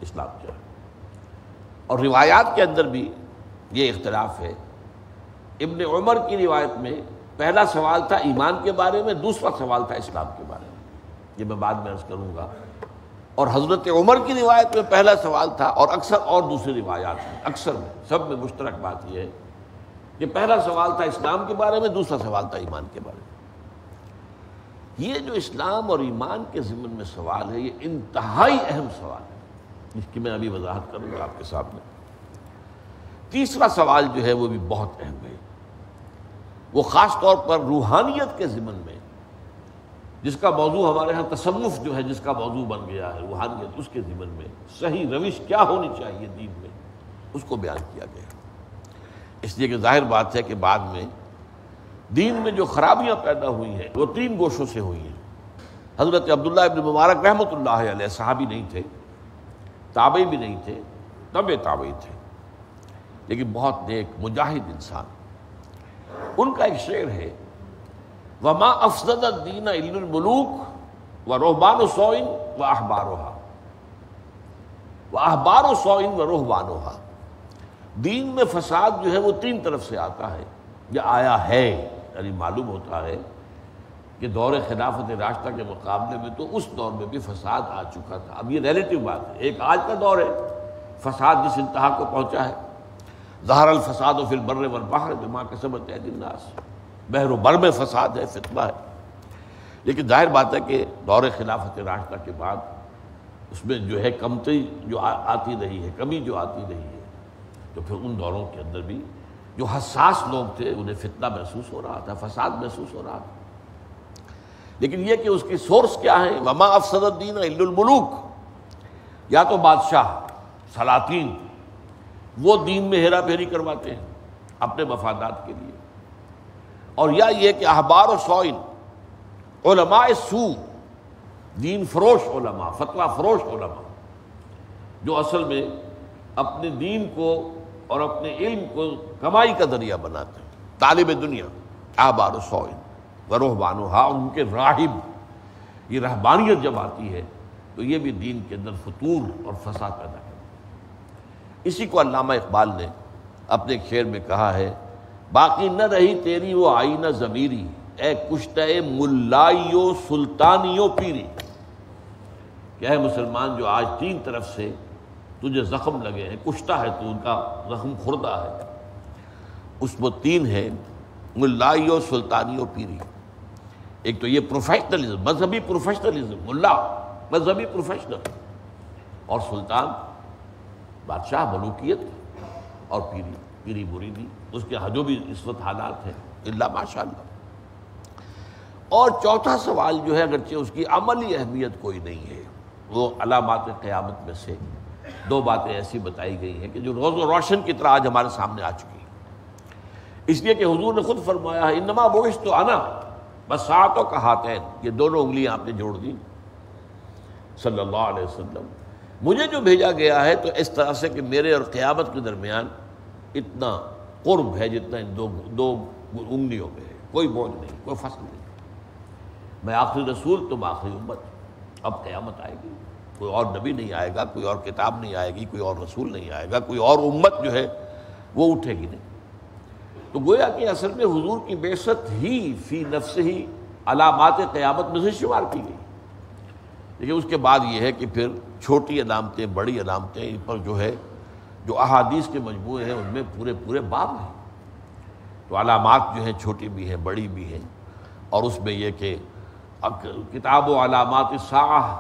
اسلام کیا ہے، اور روایات کے اندر بھی یہ اختلاف ہے۔ ابن عمر کی روایت میں پہلا سوال تھا ایمان کے بارے میں، دوسرا سوال تھا اسلام کے بارے میں، یہ میں بعد میں عرض کروں گا، اور حضرت عمر کی روایت میں پہلا سوال تھا، اور اکثر اور دوسری روایات میں، اکثر میں سب میں مشترک بات یہ ہے کہ پہلا سوال تھا اسلام کے بارے میں، دوسرا سوال تھا ایمان کے بارے میں۔ یہ جو اسلام اور ایمان کے ضمن میں سوال ہے، یہ انتہائی اہم سوال ہے، جس کی میں ابھی وضاحت کروں گا آپ کے سامنے۔ تیسرا سوال جو ہے وہ بھی بہت اہم ہے، وہ خاص طور پر روحانیت کے ضمن میں، جس کا موضوع ہمارے ہاں تصوف جو ہے، جس کا موضوع بن گیا ہے روحانیت، اس کے ضمن میں صحیح روش کیا ہونی چاہیے دین میں، اس کو بیان کیا گیا۔ اس لیے کہ ظاہر بات ہے کہ بعد میں دین میں جو خرابیاں پیدا ہوئی ہیں وہ 3 گوشوں سے ہوئی ہیں۔ حضرت عبداللہ ابن مبارک رحمۃ اللہ علیہ صحابی نہیں تھے، تابعی بھی نہیں تھے، تبع تابعی تھے، لیکن بہت نیک مجاہد انسان۔ ان کا ایک شعر ہے وَمَا أَفْسَدَ الدِّينَ إِلَّا الْمُلُوكُ وَرُهْبَانُ سُوءٍ وَأَحْبَارُهَا، وَأَحْبَارُ سُوءٍ وَرُهْبَانُهَا، دین میں فساد جو ہے وہ 3 طرف سے آتا ہے یا آیا ہے، یعنی معلوم ہوتا ہے کہ دور خلافت راشدہ کے مقابلے میں تو اس دور میں بھی فساد آ چکا تھا۔ اب یہ ریلیٹو بات ہے، ایک آج کا دور ہے، فساد جس انتہا کو پہنچا ہے، ظہر الفساد فی البر والبحر بما کسبت ایدی الناس، بحر و بر میں فساد ہے، فتنہ ہے، لیکن ظاہر بات ہے کہ دور خلافت راشدہ کے بعد اس میں جو ہے کمتی جو آتی رہی ہے، کمی جو آتی رہی ہے، تو پھر ان دوروں کے اندر بھی جو حساس لوگ تھے انہیں فتنہ محسوس ہو رہا تھا، فساد محسوس ہو رہا تھا، لیکن یہ کہ اس کی سورس کیا ہے، وما افسد الدین الا الملوک، یا تو بادشاہ سلاطین وہ دین میں ہیرا پھیری کرواتے ہیں اپنے مفادات کے لیے، اور یا یہ کہ احبار و سوئن علماء سوء، دین فروش علماء، فتویٰ فروش علماء، جو اصل میں اپنے دین کو اور اپنے علم کو کمائی کا ذریعہ بناتے ہیں، طالب دنیا، احبار و سوئن ورہبانھا، ان کے راہب، یہ رہبانیت جب آتی ہے تو یہ بھی دین کے اندر فتور اور فساد پیدا کرتی ہے۔ اسی کو علامہ اقبال نے اپنے ایک شعر میں کہا ہے باقی نہ رہی تیری وہ آئینہ ضمیری، اے کشتہ ملائیو سلطانیو پیری، کہ اے مسلمان جو آج 3 طرف سے تجھے زخم لگے ہیں، کشتہ ہے تو، ان کا زخم خوردہ ہے، اس میں 3 ہے، ملائیو سلطانیو پیری، ایک تو یہ پروفیشنلزم، مذہبی پروفیشنلزم، ملا مذہبی پروفیشنل، اور سلطان بادشاہ، ملوکیت، اور پیری مریدی، اس کے جو بھی اس وقت حالات ہیں الا ماشاء اللہ۔ اور چوتھا سوال جو ہے اگرچہ اس کی عملی اہمیت کوئی نہیں ہے، وہ علامات قیامت میں سے دو باتیں ایسی بتائی گئی ہیں کہ جو روز و روشن کی طرح آج ہمارے سامنے آ چکی ہیں، اس لیے کہ حضور نے خود فرمایا ہے انما بعثت انا بساعۃ کا ہاتین، یہ دونوں انگلیاں آپ نے جوڑ دی صلی اللہ علیہ وسلم، مجھے جو بھیجا گیا ہے تو اس طرح سے کہ میرے اور قیامت کے درمیان اتنا قرب ہے جتنا ان دو انگلیوں میں ہے، کوئی بوجھ نہیں، کوئی فصل نہیں، میں آخری رسول تم آخری امت، اب قیامت آئے گی، کوئی اور نبی نہیں آئے گا، کوئی اور کتاب نہیں آئے گی، کوئی اور رسول نہیں آئے گا، کوئی اور امت جو ہے وہ اٹھے گی نہیں۔ تو گویا کہ اصل میں حضور کی بعثت ہی فی نفس ہی علامات قیامت میں سے شمار کی گئی، لیکن اس کے بعد یہ ہے کہ پھر چھوٹی علامتیں بڑی علامتیں ان پر جو ہے جو احادیث کے مجموعے ہیں ان میں پورے باب ہیں، تو علامات جو ہیں چھوٹی بھی ہیں بڑی بھی ہیں، اور اس میں یہ کہ کتاب و علامات الساعہ،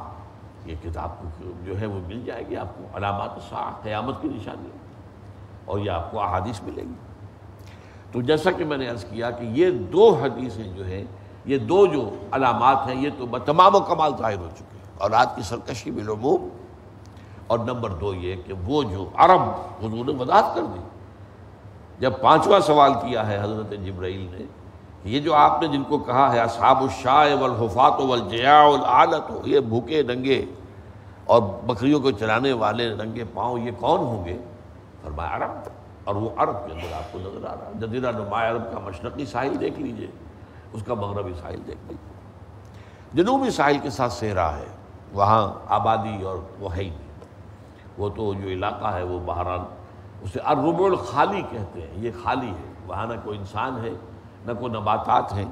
یہ کتاب جو ہے وہ مل جائے گی آپ کو، علامات الساعہ قیامت کی نشانی، اور یہ آپ کو احادیث ملے گی۔ تو جیسا کہ میں نے عرض کیا کہ یہ دو حدیثیں جو ہیں، یہ دو جو علامات ہیں، یہ تو تمام و کمال ظاہر ہو چکے ہیں، اور رات کی سرکشی بالعموم، اور نمبر دو یہ کہ وہ جو عرب حضور نے وضاحت کر دی، جب پانچواں سوال کیا ہے حضرت جبرائیل نے، یہ جو آپ نے جن کو کہا ہے اصحاب الشاء والحفاۃ والجیاع والعالۃ، یہ بھوکے ننگے اور بکریوں کو چرانے والے ننگے پاؤں، یہ کون ہوں گے؟ فرمایا عرب، اور وہ عرب کے اندر آپ کو نظر آ رہا ہے، جزیرہ نما عرب کا مشرقی ساحل دیکھ لیجئے، اس کا مغربی ساحل دیکھ لیجئے، جنوبی ساحل کے ساتھ صحرا ہے، وہاں آبادی اور وہ ہے ہی نہیں، وہ تو جو علاقہ ہے وہ بہرحال اسے الربع الخالی کہتے ہیں، یہ خالی ہے، وہاں نہ کوئی انسان ہے نہ کوئی نباتات ہیں،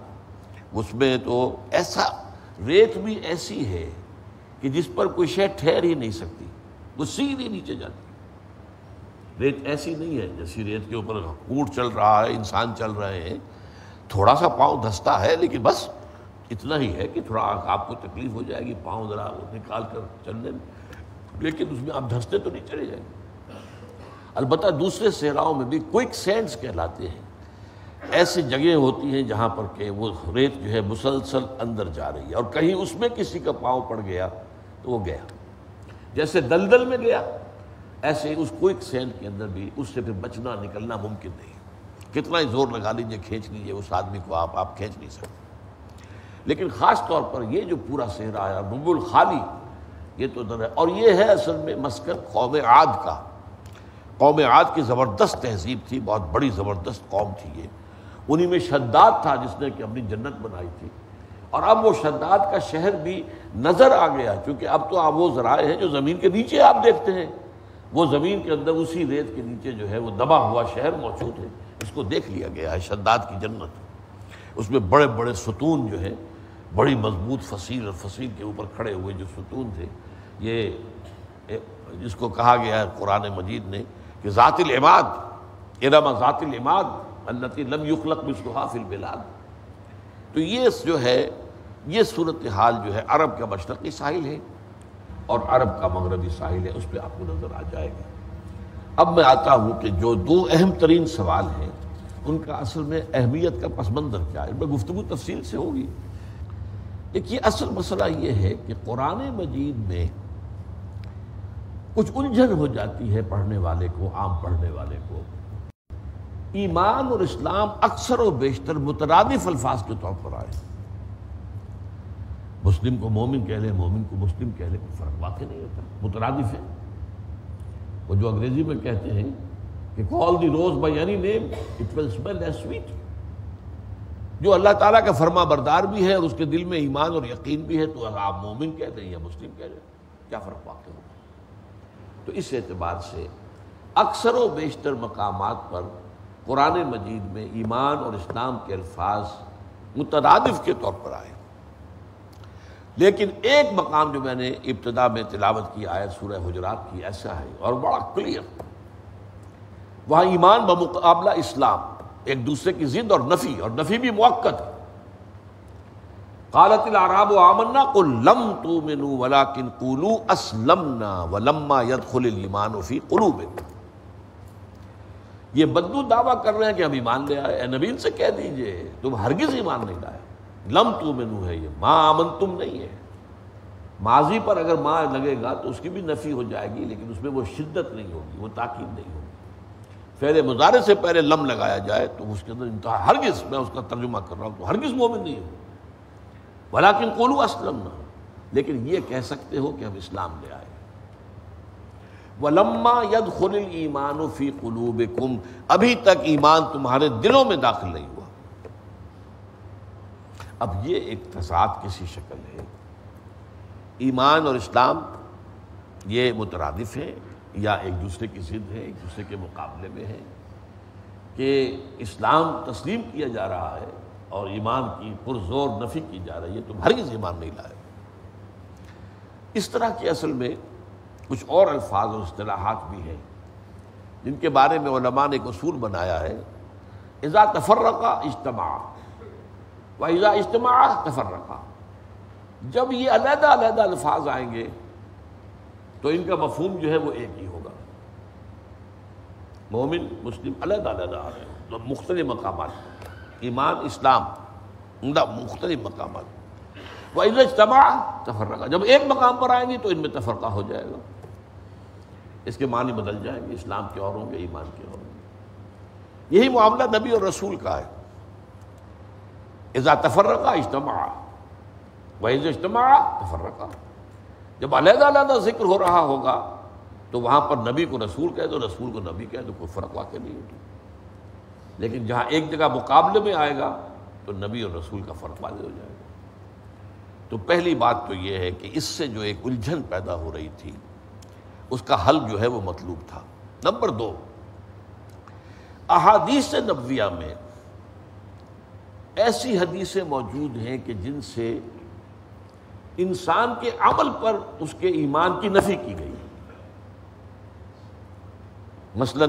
اس میں تو ایسا ریت بھی ایسی ہے کہ جس پر کوئی شے ٹھہر ہی نہیں سکتی، وہ سیدھی نیچے جاتی، ریت ایسی نہیں ہے جیسی ریت کے اوپر اونٹ چل رہا ہے، انسان چل رہے ہیں، تھوڑا سا پاؤں دھستا ہے، لیکن بس اتنا ہی ہے کہ تھوڑا آپ کو تکلیف ہو جائے گی پاؤں ذرا نکال کر چلنے میں، لیکن اس میں آپ دھستے تو نہیں چلے جائیں گے۔ البتہ دوسرے صحراؤں میں بھی کوئک سینڈز کہلاتے ہیں، ایسی جگہیں ہوتی ہیں جہاں پر کہ وہ ریت جو ہے مسلسل اندر جا رہی ہے، اور کہیں اس میں کسی کا پاؤں پڑ گیا تو وہ گیا، جیسے دلدل میں گیا ایسے اس کوئک سینڈ کے اندر بھی اس سے پھر بچنا نکلنا ممکن نہیں، کتنا ہی زور لگا لیجیے کھینچ لیجیے اس آدمی کو آپ کھینچ نہیں سکتے۔ لیکن خاص طور پر یہ جو پورا صحرا ہے ربع الخالی، یہ تو در ہے، اور یہ ہے اصل میں مسکن قوم عاد کا، قوم عاد کی زبردست تہذیب تھی، بہت بڑی زبردست قوم تھی یہ، انہی میں شداد تھا جس نے کہ اپنی جنت بنائی تھی، اور اب وہ شداد کا شہر بھی نظر آ گیا، کیونکہ اب تو وہ ذرائع ہیں جو زمین کے نیچے آپ دیکھتے ہیں، وہ زمین کے اندر اسی ریت کے نیچے جو ہے وہ دبا ہوا شہر موجود ہے، اس کو دیکھ لیا گیا ہے، شداد کی جنت، اس میں بڑے بڑے ستون جو ہیں، بڑی مضبوط فصیل اور فصیل کے اوپر کھڑے ہوئے جو ستون تھے، یہ جس کو کہا گیا ہے قرآن مجید نے کہ ذات العماد، ارم ذات العماد التي لم يخلق مثلها في البلاد، تو یہ جو ہے یہ صورتحال جو ہے عرب کا مشرقی ساحل ہے اور عرب کا مغربی ساحل ہے، اس پہ آپ کو نظر آ جائے گا۔ اب میں آتا ہوں کہ جو دو اہم ترین سوال ہیں ان کا اصل میں اہمیت کا پس منظر کیا ہے، ان میں گفتگو تفصیل سے ہوگی۔ دیکھیے اصل مسئلہ یہ ہے کہ قرآن مجید میں کچھ الجھن ہو جاتی ہے پڑھنے والے کو، عام پڑھنے والے کو، ایمان اور اسلام اکثر و بیشتر مترادف الفاظ کے طور پر آئے، مسلم کو مومن کہہ لیں، مومن کو مسلم کہہ لیں، کوئی فرق واقع نہیں ہوتا، مترادف ہے۔ وہ جو انگریزی میں کہتے ہیں کہ call the rose by any name it will smell as sweet، جو اللہ تعالیٰ کا فرما بردار بھی ہے اور اس کے دل میں ایمان اور یقین بھی ہے، تو اگر آپ مومن کہہ دیں یا مسلم کہہ دیں کیا فرق واقع ہوگا؟ تو اس اعتبار سے اکثر و بیشتر مقامات پر قرآن مجید میں ایمان اور اسلام کے الفاظ مترادف کے طور پر آئے، لیکن ایک مقام جو میں نے ابتدا میں تلاوت کی آیت سورہ حجرات کی ایسا ہے اور بڑا کلیئر، وہاں ایمان بمقابلہ اسلام ایک دوسرے کی ضد اور نفی بھی موقت ہے۔ قالت الاعراب آمنا قل لم تؤمنوا ولكن قولوا اسلمنا ولما يدخل الايمان في قلوبكم، یہ بدو دعویٰ کر رہے ہیں کہ ہم ایمان لے آئے، اے نبی ان سے کہہ دیجئے تم ہرگز ایمان نہیں لائے لم تؤمنوا ہے، یہ ما آمنتم نہیں ہے۔ ماضی پر اگر ما لگے گا تو اس کی بھی نفی ہو جائے گی، لیکن اس میں وہ شدت نہیں ہوگی، وہ تاکید نہیں ہوگی۔ فعل مضارع سے پہلے لم لگایا جائے تو اس کے اندر انتہا، ہرگز، میں اس کا ترجمہ کر رہا ہوں تو ہرگز مومن نہیں ہو، ولیکن قولوا اسلمنا، لیکن یہ کہہ سکتے ہو کہ ہم اسلام لے آئے۔ وَلَمَّا يَدْخُلِ الْإِيمَانُ فِي قُلُوبِكُمْ، ابھی تک ایمان تمہارے دلوں میں داخل نہیں ہوا۔ اب یہ ایک تضاد کسی شکل ہے، ایمان اور اسلام یہ مترادف ہیں یا ایک دوسرے کی ضد ہے، ایک دوسرے کے مقابلے میں ہے، کہ اسلام تسلیم کیا جا رہا ہے اور ایمان کی پرزور نفی کی جا رہی ہے، تم ہرگز ایمان نہیں لائے۔ اس طرح کی اصل میں کچھ اور الفاظ اور اصطلاحات بھی ہیں جن کے بارے میں علماء نے ایک اصول بنایا ہے، اذا تفرقا اجتماع واذا اجتماع تفرقا، جب یہ علیحدہ علیحدہ الفاظ آئیں گے تو ان کا مفہوم جو ہے وہ ایک ہی ہوگا۔ مومن مسلم علیحدہ علیحدہ آ رہے ہیں تو مختلف مقامات، ایمان اسلام مختلف مقامات، وَإِذَا اجْتَمَعَ تَفَرَّقَ، جب ایک مقام پر آئیں گے تو ان میں تفرقہ ہو جائے گا، اس کے معنی بدل جائیں گے، اسلام کے اور ہوں گے، ایمان کے اور ہوں گے۔ یہی معاملہ نبی اور رسول کا ہے، اذا تفرقا اجتماع واذا اجتماع تفرقا، جب علیحدہ علیحدہ ذکر ہو رہا ہوگا تو وہاں پر نبی کو رسول کہہ دو، رسول کو نبی کہہ دو، کوئی فرق واقع نہیں ہوگا۔ لیکن جہاں ایک جگہ مقابلے میں آئے گا تو نبی اور رسول کا فرق واضح ہو جائے گا۔ تو پہلی بات تو یہ ہے کہ اس سے جو ایک الجھن پیدا ہو رہی تھی اس کا حل جو ہے وہ مطلوب تھا۔ نمبر 2، احادیث نبویہ میں ایسی حدیثیں موجود ہیں کہ جن سے انسان کے عمل پر اس کے ایمان کی نفی کی گئی۔ مثلا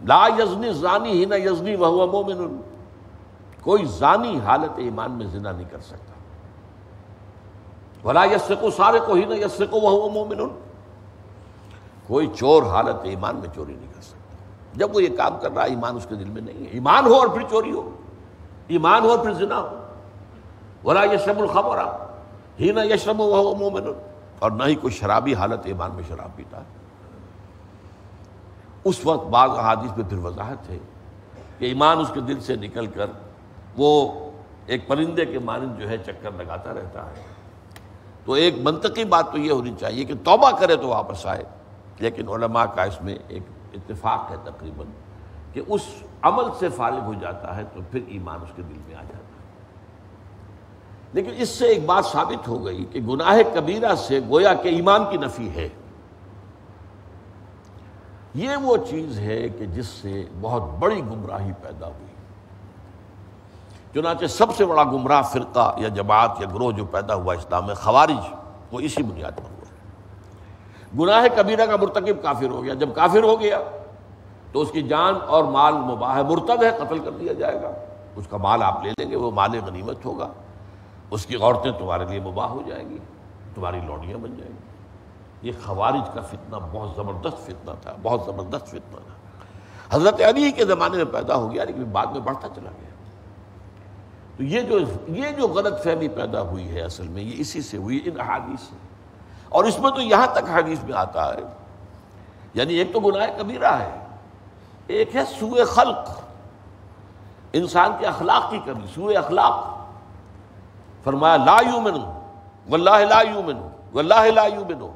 لا یزنی الزانی حین یزنی وہو مومن، کوئی زانی حالت ایمان میں زنا نہیں کر سکتا۔ ولا یسرق سارق حین یسرق وہو مومن، کوئی چور حالت ایمان میں چوری نہیں کر سکتا۔ جب وہ یہ کام کر رہا ہے ایمان اس کے دل میں نہیں ہے، ایمان ہو اور پھر چوری ہو، ایمان ہو اور پھر زنا ہو۔ ولا یشرب الخمر حین یشرب وہو مومن، اور نہ ہی کوئی شرابی حالت ایمان میں شراب پیتا ہے۔ اس وقت بعض احادیث میں پھر وضاحت ہے کہ ایمان اس کے دل سے نکل کر وہ ایک پرندے کے مانند جو ہے چکر لگاتا رہتا ہے۔ تو ایک منطقی بات تو یہ ہونی چاہیے کہ توبہ کرے تو واپس آئے، لیکن علماء کا اس میں ایک اتفاق ہے تقریباً کہ اس عمل سے فارغ ہو جاتا ہے تو پھر ایمان اس کے دل میں آ جاتا ہے۔ لیکن اس سے ایک بات ثابت ہو گئی کہ گناہ کبیرہ سے گویا کہ ایمان کی نفی ہے۔ یہ وہ چیز ہے کہ جس سے بہت بڑی گمراہی پیدا ہوئی۔ چنانچہ سب سے بڑا گمراہ فرقہ یا جماعت یا گروہ جو پیدا ہوا اسلام میں، خوارج، وہ اسی بنیاد پر ہوا۔ گناہ کبیرہ کا مرتکب کافر ہو گیا، جب کافر ہو گیا تو اس کی جان اور مال مباح ہے، مرتد ہے، قتل کر دیا جائے گا، اس کا مال آپ لے لیں گے، وہ مال غنیمت ہوگا، اس کی عورتیں تمہارے لیے مباح ہو جائیں گی، تمہاری لوڈیاں بن جائیں گی۔ یہ خوارج کا فتنہ بہت زبردست فتنہ تھا، بہت زبردست فتنہ تھا۔ حضرت علی کے زمانے میں پیدا ہو گیا لیکن بعد میں بڑھتا چلا گیا۔ تو یہ جو غلط فہمی پیدا ہوئی ہے اصل میں یہ اسی سے ہوئی، ان احادیث سے۔ اور اس میں تو یہاں تک حدیث میں آتا ہے، یعنی ایک تو گناہ کبیرہ ہے، ایک ہے سوء خلق، انسان کے اخلاق کی کمی، سوء اخلاق۔ فرمایا لا یؤمن واللہ لا یؤمن واللہ لا یؤمن،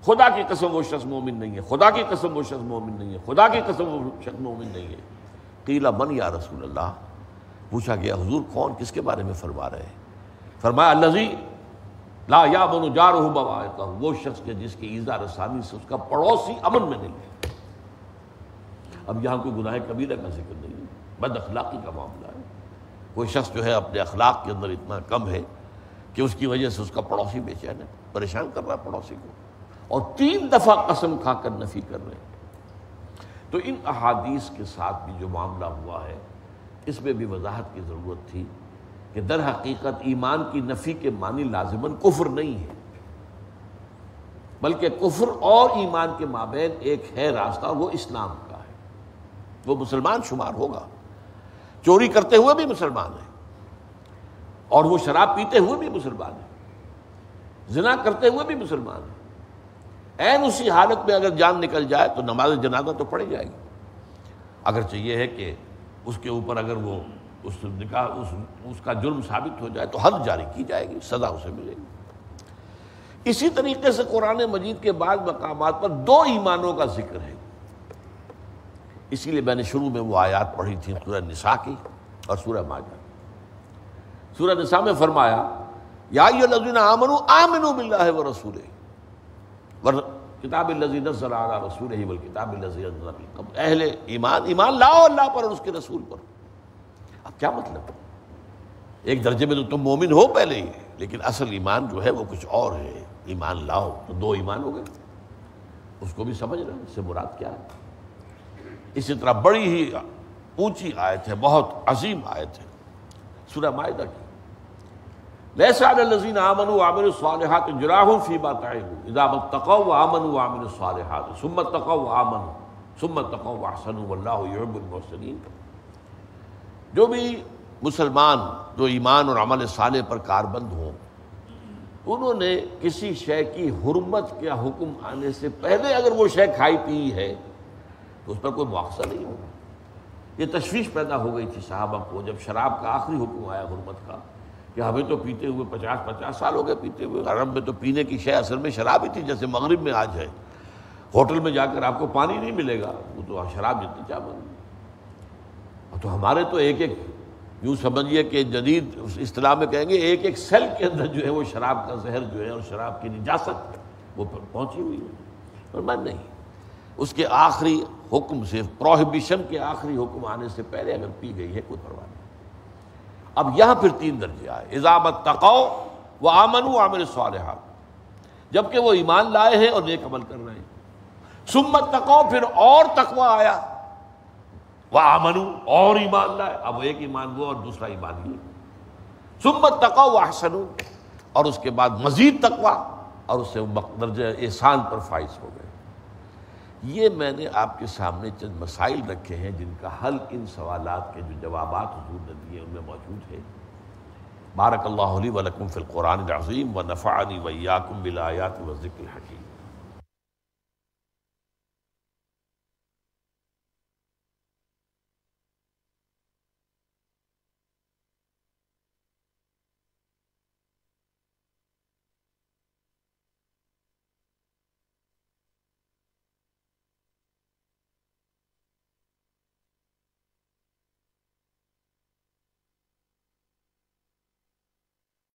خدا کی قسم وہ شخص مومن نہیں ہے، خدا کی قسم وہ شخص مومن نہیں ہے، خدا کی قسم وہ شخص مومن نہیں ہے۔ قیل من یا رسول اللہ، پوچھا گیا حضور کون، کس کے بارے میں فرما رہے ہیں؟ فرمایا الذی لا یامن جارہ بوائقہ، وہ شخص کے جس کی ایذا رسانی سے اس کا پڑوسی امن میں نہیں ہے۔ اب یہاں کوئی گناہ کبیرہ کا ذکر نہیں ہے، بد اخلاقی کا معاملہ ہے۔ کوئی شخص جو ہے اپنے اخلاق کے اندر اتنا کم ہے کہ اس کی وجہ سے اس کا پڑوسی بے چین ہے، پریشان کر رہا ہے پڑوسی کو، اور 3 دفعہ قسم کھا کر نفی کر رہے ہیں۔ تو ان احادیث کے ساتھ بھی جو معاملہ ہوا ہے اس میں بھی وضاحت کی ضرورت تھی کہ در حقیقت ایمان کی نفی کے معنی لازماً کفر نہیں ہے، بلکہ کفر اور ایمان کے مابین ایک ہے راستہ، وہ اسلام کا ہے، وہ مسلمان شمار ہوگا۔ چوری کرتے ہوئے بھی مسلمان ہے، اور وہ شراب پیتے ہوئے بھی مسلمان ہے، زنا کرتے ہوئے بھی مسلمان ہے۔ عین اسی حالت میں اگر جان نکل جائے تو نماز جنازہ تو پڑھی جائے گی، اگرچہ یہ ہے کہ اس کے اوپر اگر وہ اس کا جرم ثابت ہو جائے تو حد جاری کی جائے گی، سزا اسے ملے گی۔ اسی طریقے سے قرآن مجید کے بعض مقامات پر دو ایمانوں کا ذکر ہے، اسی لیے میں نے شروع میں وہ آیات پڑھی تھی سورہ نساء کی اور سورہ مائدہ۔ سورہ نساء میں فرمایا یا ایھا الذین آمنوا آمنوا باللہ ورسولہ والکتاب الذی نزل علی رسولہ والکتاب الذی انزل من قبل، اہل ایمان لاؤ اللہ پر اور اس کے رسول پر۔ اب کیا مطلب؟ ایک درجے میں تو تم مومن ہو پہلے ہی، لیکن اصل ایمان جو ہے وہ کچھ اور ہے، ایمان لاؤ تو دو ایمان ہو گئے، اس کو بھی سمجھ رہے ہیں اس سے مراد کیا ہے۔ اسی طرح بڑی ہی اونچی آیت ہے، بہت عظیم آیت ہے سورہ مائدہ کی، لیس علی الذین آمنوا وعملوا الصالحات جناح فیما طعموا اذا ما اتقوا وآمنوا وعملوا الصالحات ثم اتقوا وآمنوا ثم اتقوا واحسنوا واللہ یحب المحسنین۔ جو بھی مسلمان جو ایمان اور عمل صالح پر کاربند ہوں، انہوں نے کسی شے کی حرمت کا حکم آنے سے پہلے اگر وہ شے کھائی پی ہے تو اس پر کوئی مواخذہ نہیں ہوگا۔ یہ تشویش پیدا ہو گئی تھی صحابہ کو جب شراب کا آخری حکم آیا حرمت کا، کہ ہمیں تو پیتے ہوئے 50 سال ہو گئے پیتے ہوئے، عرب میں تو پینے کی شے اصل میں شراب ہی تھی، جیسے مغرب میں آج ہے، ہوٹل میں جا کر آپ کو پانی نہیں ملے گا، وہ تو شراب جتنی چاہ بن۔ تو ہمارے تو ایک یوں سمجھیے کہ جدید اصطلاح میں کہیں گے ایک سیل کے اندر جو ہے وہ شراب کا زہر جو ہے اور شراب کی نجاست وہ پہنچی ہوئی ہے، اور میں نہیں، اس کے آخری حکم سے، پروہیبیشن کے آخری حکم آنے سے پہلے اگر پی گئی ہے کوئی پرواہ نہیں۔ اب یہاں پھر 3 درجے آئے، اذا ما اتقوا وآمنوا وعملوا الصالحات، جبکہ وہ ایمان لائے ہیں اور نیک عمل کر رہے ہیں، ثم اتقوا، پھر اور تقوی آیا، وآمنوا، اور ایمان لائے، اب ایک ایمان وہ اور دوسرا ایمان یہ، ثم اتقوا واحسنوا، اور اس کے بعد مزید تقوی اور اس سے درجہ احسان پر فائز ہو گئے۔ یہ میں نے آپ کے سامنے چند مسائل رکھے ہیں جن کا حل ان سوالات کے جو جوابات حضور نے دیے ان میں موجود ہے۔ بارک اللہ لی و لکم فی القرآن العظیم ونفعنی وإیاکم بالآیات والذکر الحکیم۔